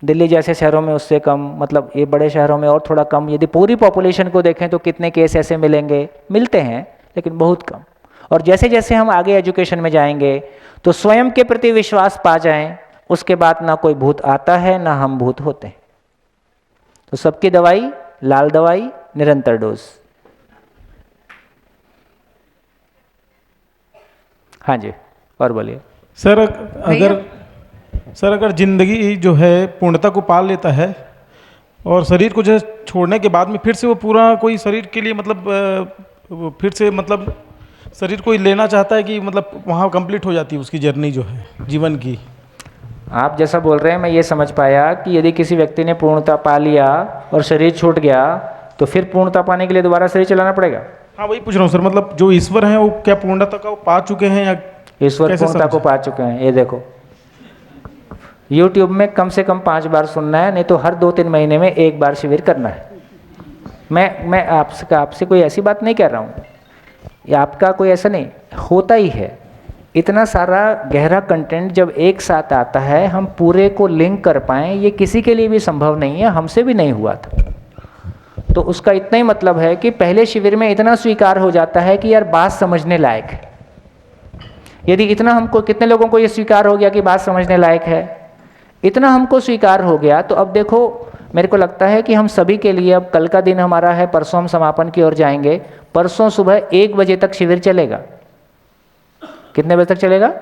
दिल्ली जैसे शहरों में उससे कम, मतलब ये बड़े शहरों में और थोड़ा कम। यदि पूरी पॉपुलेशन को देखें तो कितने केस ऐसे मिलेंगे? मिलते हैं, लेकिन बहुत कम। और जैसे जैसे हम आगे एजुकेशन में जाएंगे तो स्वयं के प्रति विश्वास पा जाएं, उसके बाद ना कोई भूत आता है ना हम भूत होते हैं। तो सबकी दवाई लाल दवाई, निरंतर डोज। हाँ जी, और बोलिए। सर अगर जिंदगी जो है पूर्णता को पाल लेता है और शरीर को जो है छोड़ने के बाद में फिर से वो पूरा कोई शरीर के लिए मतलब फिर से मतलब शरीर को ही लेना चाहता है कि मतलब वहाँ कंप्लीट हो जाती है उसकी जर्नी जो है जीवन की। आप जैसा बोल रहे हैं मैं ये समझ पाया कि यदि किसी व्यक्ति ने पूर्णता पा लिया और शरीर छूट गया तो फिर पूर्णता पाने के लिए दोबारा शरीर चलाना पड़ेगा। हाँ वही पूछ रहा हूँ सर, मतलब जो ईश्वर हैं वो क्या पूर्णता का पा चुके हैं या ईश्वर पूर्णता को पा चुके हैं? ये देखो, YouTube में कम से कम 5 बार सुनना है, नहीं तो हर 2-3 महीने में 1 बार शिविर करना है। मैं आपसे कोई ऐसी बात नहीं कह रहा हूँ, ये आपका कोई ऐसा नहीं होता ही है। इतना सारा गहरा कंटेंट जब एक साथ आता है, हम पूरे को लिंक कर पाएँ, ये किसी के लिए भी संभव नहीं है, हमसे भी नहीं हुआ था। तो उसका इतना ही मतलब है कि पहले शिविर में इतना स्वीकार हो जाता है कि यार बात समझने लायक है। यदि इतना हमको, कितने लोगों को ये स्वीकार हो गया कि बात समझने लायक है, इतना हमको स्वीकार हो गया, तो अब देखो मेरे को लगता है कि हम सभी के लिए, अब कल का दिन हमारा है, परसों हम समापन की ओर जाएंगे। परसों सुबह 1 बजे तक शिविर चलेगा। कितने बजे तक चलेगा?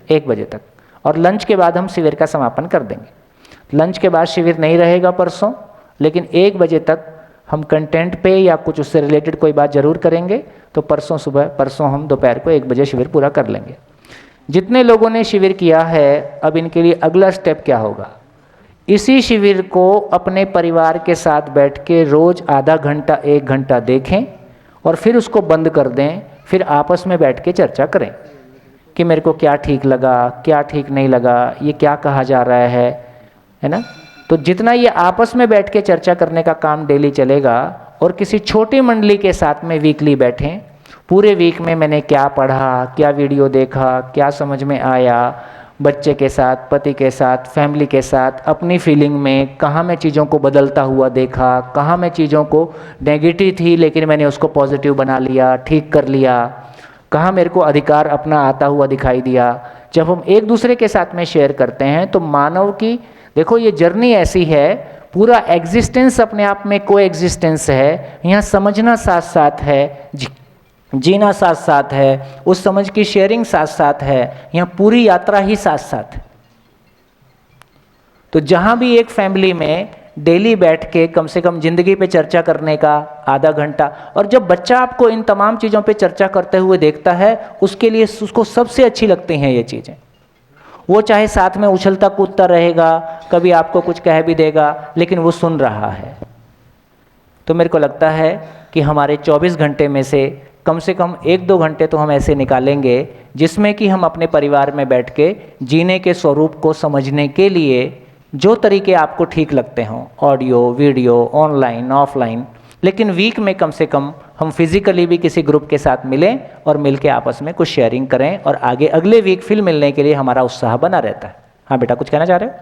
1 बजे तक। और लंच के बाद हम शिविर का समापन कर देंगे। लंच के बाद शिविर नहीं रहेगा परसों, लेकिन 1 बजे तक हम कंटेंट पे या कुछ उससे रिलेटेड कोई बात जरूर करेंगे। तो परसों हम दोपहर को 1 बजे शिविर पूरा कर लेंगे। जितने लोगों ने शिविर किया है, अब इनके लिए अगला स्टेप क्या होगा? इसी शिविर को अपने परिवार के साथ बैठ के रोज आधा घंटा 1 घंटा देखें और फिर उसको बंद कर दें। फिर आपस में बैठ के चर्चा करें कि मेरे को क्या ठीक लगा, क्या ठीक नहीं लगा, ये क्या कहा जा रहा है ना। तो जितना ये आपस में बैठ के चर्चा करने का काम डेली चलेगा, और किसी छोटी मंडली के साथ में वीकली बैठें, पूरे वीक में मैंने क्या पढ़ा, क्या वीडियो देखा, क्या समझ में आया, बच्चे के साथ, पति के साथ, फैमिली के साथ, अपनी फीलिंग में कहाँ मैं चीज़ों को बदलता हुआ देखा, कहाँ मैं चीज़ों को नेगेटिव थी लेकिन मैंने उसको पॉजिटिव बना लिया, ठीक कर लिया, कहाँ मेरे को अधिकार अपना आता हुआ दिखाई दिया। जब हम एक दूसरे के साथ में शेयर करते हैं तो मानव की, देखो ये जर्नी ऐसी है, पूरा एग्जिस्टेंस अपने आप में को एग्जिस्टेंस है, यहाँ समझना साथ साथ है, जीना साथ साथ है, उस समझ की शेयरिंग साथ साथ है, यहाँ पूरी यात्रा ही साथ साथ है। तो जहाँ भी एक फैमिली में डेली बैठ के कम से कम जिंदगी पे चर्चा करने का आधा घंटा, और जब बच्चा आपको इन तमाम चीज़ों पे चर्चा करते हुए देखता है उसके लिए उसको सबसे अच्छी लगती हैं ये चीज़ें। वो चाहे साथ में उछलता कूदता रहेगा, कभी आपको कुछ कह भी देगा, लेकिन वो सुन रहा है। तो मेरे को लगता है कि हमारे 24 घंटे में से कम 1-2 घंटे तो हम ऐसे निकालेंगे जिसमें कि हम अपने परिवार में बैठ के जीने के स्वरूप को समझने के लिए जो तरीके आपको ठीक लगते हों, ऑडियो, वीडियो, ऑनलाइन, ऑफलाइन, लेकिन वीक में कम से कम हम फिजिकली भी किसी ग्रुप के साथ मिलें और मिल के आपस में कुछ शेयरिंग करें, और आगे अगले वीक फिर मिलने के लिए हमारा उत्साह बना रहता है। हाँ बेटा, कुछ कहना चाह रहे हो?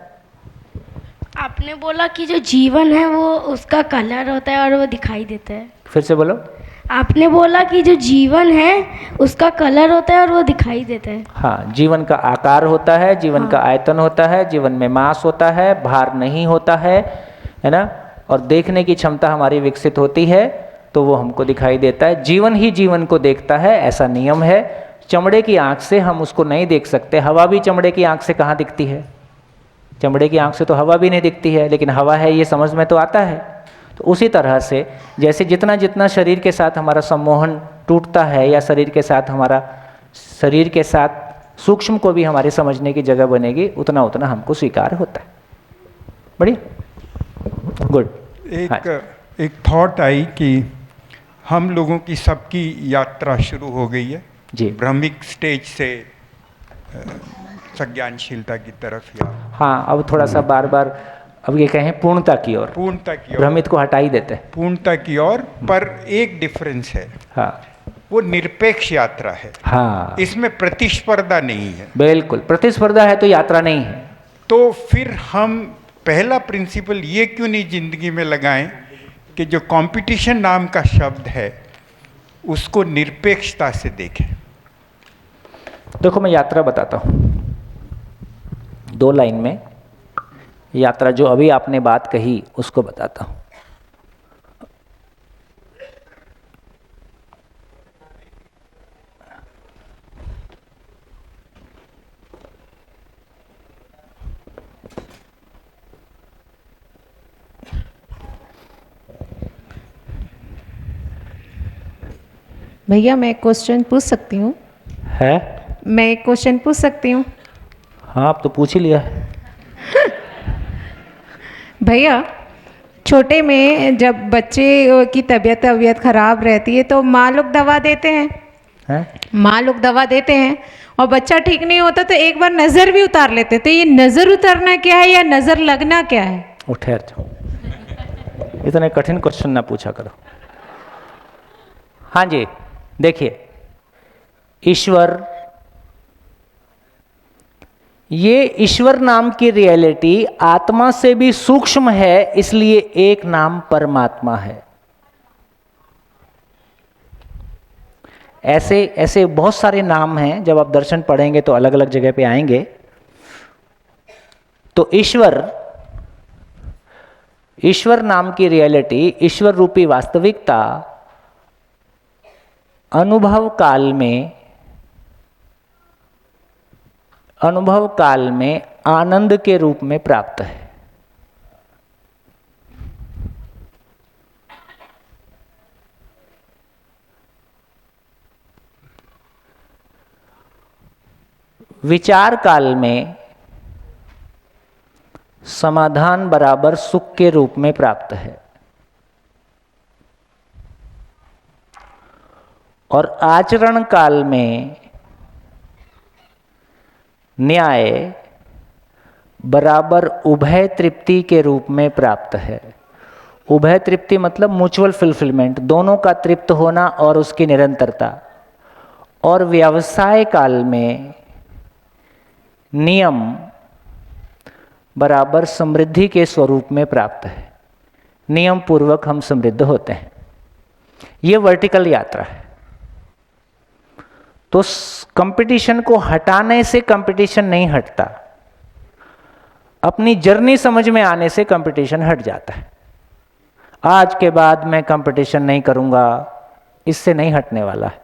आपने बोला कि जो जीवन है वो उसका कलर होता है और वो दिखाई देता है। फिर से बोलो। आपने बोला कि जो जीवन है उसका कलर होता है और वो दिखाई देता है। हाँ, जीवन का आकार होता है, जीवन का आयतन होता है, जीवन में मास होता है, भार नहीं होता है ना, और देखने की क्षमता हमारी विकसित होती है तो वो हमको दिखाई देता है। जीवन ही जीवन को देखता है, ऐसा नियम है। चमड़े की आंख से हम उसको नहीं देख सकते। हवा भी चमड़े की आंख से कहाँ दिखती है? चमड़े की आंख से तो हवा भी नहीं दिखती है, लेकिन हवा है ये समझ में तो आता है। तो उसी तरह से जैसे जितना जितना शरीर के साथ हमारा सम्मोहन टूटता है, या शरीर के साथ सूक्ष्म को भी हमारे समझने की जगह बनेगी, उतना उतना हमको स्वीकार होता है। बढ़िया, गुड। एक थॉट आई कि हम लोगों की सबकी यात्रा शुरू हो गई है जी, भ्रमिक स्टेज से सज्ञानशीलता की तरफ। या हाँ, अब थोड़ा सा बार बार अब ये कहें पूर्णता की ओर, भ्रमित को हटा ही देते हैं, पूर्णता की ओर। पर एक डिफरेंस है, हाँ, वो निरपेक्ष यात्रा है। हाँ, इसमें प्रतिस्पर्धा नहीं है। बिल्कुल, प्रतिस्पर्धा है तो यात्रा नहीं है। तो फिर हम पहला प्रिंसिपल ये क्यों नहीं जिंदगी में लगाएं कि जो कंपटीशन नाम का शब्द है उसको निरपेक्षता से देखें। देखो, मैं यात्रा बताता हूँ 2 लाइन में। यात्रा जो अभी आपने बात कही उसको बताता हूँ। भैया मैं एक क्वेश्चन पूछ सकती हूँ? है? मैं एक क्वेश्चन पूछ सकती हूँ? हाँ, आप तो पूछ ही लिया है। भैया, छोटे में जब बच्चे की तबीयत खराब रहती है तो माँ लोग दवा देते हैं, माँ लोग दवा देते हैं, और बच्चा ठीक नहीं होता तो एक बार नज़र भी उतार लेते। तो ये नज़र उतारना क्या है या नज़र लगना क्या है? ठहर जाओ, इतने कठिन क्वेश्चन ना पूछा करो। हाँ जी, देखिए, ईश्वर, ये ईश्वर नाम की रियलिटी आत्मा से भी सूक्ष्म है, इसलिए एक नाम परमात्मा है। ऐसे ऐसे बहुत सारे नाम हैं, जब आप दर्शन पढ़ेंगे तो अलग अलग जगह पे आएंगे। तो ईश्वर नाम की रियलिटी, ईश्वर रूपी वास्तविकता अनुभव काल में आनंद के रूप में प्राप्त है। विचार काल में समाधान बराबर सुख के रूप में प्राप्त है, और आचरण काल में न्याय बराबर उभय तृप्ति के रूप में प्राप्त है। उभय तृप्ति मतलब म्यूचुअल फुलफिलमेंट, दोनों का तृप्त होना और उसकी निरंतरता। और व्यवसाय काल में नियम बराबर समृद्धि के स्वरूप में प्राप्त है। नियम पूर्वक हम समृद्ध होते हैं। ये वर्टिकल यात्रा है। तो कंपटीशन को हटाने से कंपटीशन नहीं हटता, अपनी जर्नी समझ में आने से कंपटीशन हट जाता है। आज के बाद मैं कंपटीशन नहीं करूंगा, इससे नहीं हटने वाला है।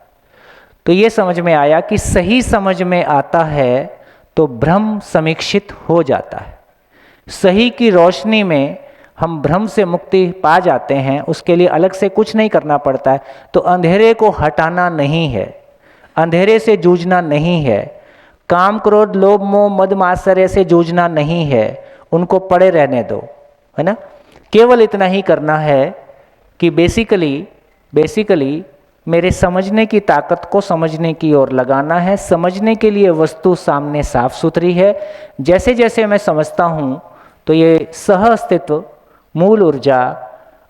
तो ये समझ में आया कि सही समझ में आता है तो भ्रम समीक्षित हो जाता है। सही की रोशनी में हम भ्रम से मुक्ति पा जाते हैं, उसके लिए अलग से कुछ नहीं करना पड़ता है। तो अंधेरे को हटाना नहीं है, अंधेरे से जूझना नहीं है, काम क्रोध लोभ मोह मद मात्सर्य से जूझना नहीं है, उनको पड़े रहने दो, है ना। केवल इतना ही करना है कि बेसिकली मेरे समझने की ताकत को समझने की ओर लगाना है। समझने के लिए वस्तु सामने साफ सुथरी है। जैसे जैसे मैं समझता हूँ तो ये सह अस्तित्व, मूल ऊर्जा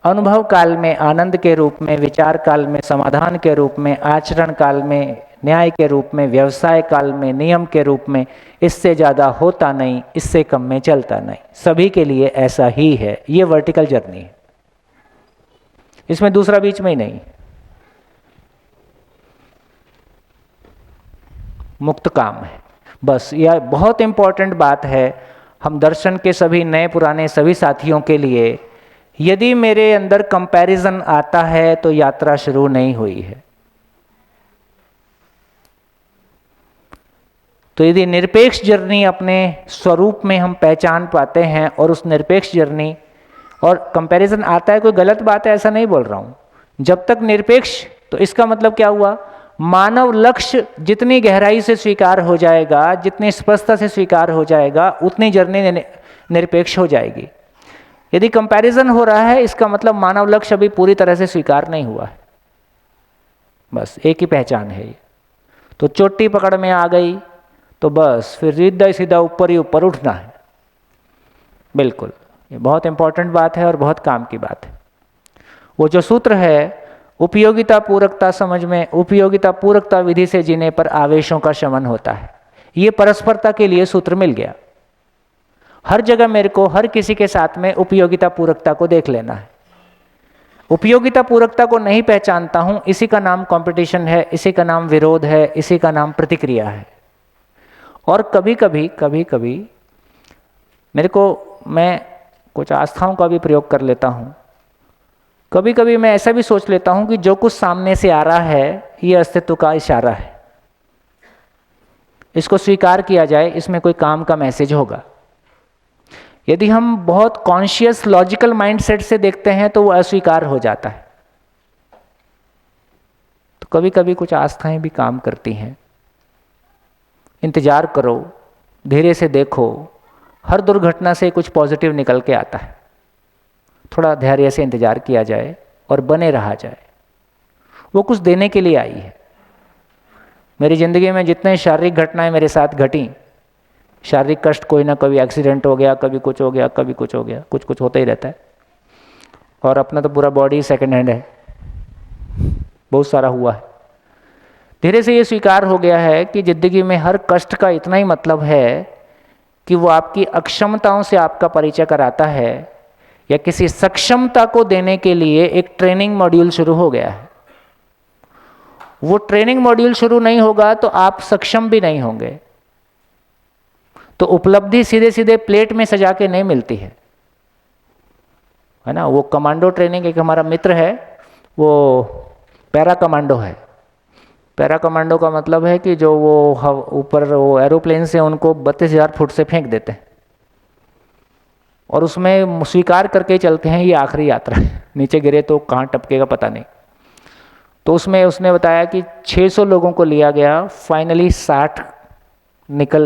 अनुभव काल में आनंद के रूप में, विचार काल में समाधान के रूप में, आचरण काल में न्याय के रूप में, व्यवसाय काल में नियम के रूप में, इससे ज़्यादा होता नहीं, इससे कम में चलता नहीं। सभी के लिए ऐसा ही है। ये वर्टिकल जर्नी है, इसमें दूसरा बीच में ही नहीं। मुक्त काम है बस। यह बहुत इंपॉर्टेंट बात है हम दर्शन के सभी नए पुराने सभी साथियों के लिए। यदि मेरे अंदर कंपैरिजन आता है तो यात्रा शुरू नहीं हुई है। तो यदि निरपेक्ष जर्नी अपने स्वरूप में हम पहचान पाते हैं और उस निरपेक्ष जर्नी और कंपैरिजन आता है, कोई गलत बात है ऐसा नहीं बोल रहा हूं। जब तक निरपेक्ष, तो इसका मतलब क्या हुआ, मानव लक्ष्य जितनी गहराई से स्वीकार हो जाएगा, जितनी स्पष्टता से स्वीकार हो जाएगा, उतनी जर्नी निरपेक्ष हो जाएगी। यदि कंपैरिजन हो रहा है, इसका मतलब मानव लक्ष्य अभी पूरी तरह से स्वीकार नहीं हुआ है। बस एक ही पहचान है ये। तो चोटी पकड़ में आ गई तो बस फिर सीधा सीधा ऊपर ही ऊपर उठना है। बिल्कुल, ये बहुत इंपॉर्टेंट बात है और बहुत काम की बात है। वो जो सूत्र है उपयोगिता पूरकता समझ में, उपयोगिता पूरकता विधि से जीने पर आवेशों का शमन होता है, ये परस्परता के लिए सूत्र मिल गया। हर जगह मेरे को हर किसी के साथ में उपयोगिता पूरकता को देख लेना है। उपयोगिता पूरकता को नहीं पहचानता हूं, इसी का नाम कंपटीशन है, इसी का नाम विरोध है, इसी का नाम प्रतिक्रिया है। और कभी कभी मेरे को, मैं कुछ आस्थाओं का भी प्रयोग कर लेता हूं। कभी कभी मैं ऐसा भी सोच लेता हूं कि जो कुछ सामने से आ रहा है ये अस्तित्व का इशारा है, इसको स्वीकार किया जाए, इसमें कोई काम का मैसेज होगा। यदि हम बहुत कॉन्शियस लॉजिकल माइंडसेट से देखते हैं तो वो अस्वीकार हो जाता है। तो कभी कभी कुछ आस्थाएं भी काम करती हैं। इंतजार करो, धीरे से देखो, हर दुर्घटना से कुछ पॉजिटिव निकल के आता है। थोड़ा धैर्य से इंतजार किया जाए और बने रहा जाए। वो कुछ देने के लिए आई है। मेरी ज़िंदगी में जितने शारीरिक घटनाएं मेरे साथ घटी, शारीरिक कष्ट, कोई ना कभी एक्सीडेंट हो गया, कभी कुछ हो गया, कभी कुछ हो गया, कुछ कुछ होता ही रहता है। और अपना तो पूरा बॉडी सेकंड हैंड है, बहुत सारा हुआ है। धीरे से ये स्वीकार हो गया है कि ज़िंदगी में हर कष्ट का इतना ही मतलब है कि वो आपकी अक्षमताओं से आपका परिचय कराता है, या किसी सक्षमता को देने के लिए एक ट्रेनिंग मॉड्यूल शुरू हो गया है। वो ट्रेनिंग मॉड्यूल शुरू नहीं होगा तो आप सक्षम भी नहीं होंगे। तो उपलब्धि सीधे सीधे प्लेट में सजा के नहीं मिलती है ना। वो कमांडो ट्रेनिंग, एक हमारा मित्र है वो पैरा कमांडो है। पैरा कमांडो का मतलब है कि जो वो ऊपर वो एरोप्लेन से उनको 32,000 फुट से फेंक देते हैं और उसमें स्वीकार करके चलते हैं ये आखिरी यात्रा है, नीचे गिरे तो कहाँ टपकेगा पता नहीं। तो उसमें उसने बताया कि 600 लोगों को लिया गया, फाइनली 60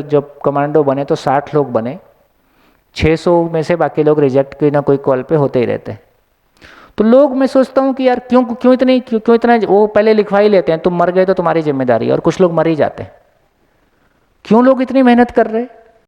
जब कमांडो बने तो 60 लोग बने। 600 में से बाकी लोग रिजेक्ट कोई ना कोई कॉल पे होते ही रहते हैं। तो लोग, मैं सोचता हूँ कि यार क्यों इतना वो पहले लिखवा ही लेते हैं, तुम मर गए तो तुम्हारी जिम्मेदारी, और कुछ लोग मर ही जाते हैं। क्यों लोग इतनी मेहनत कर रहे हैं?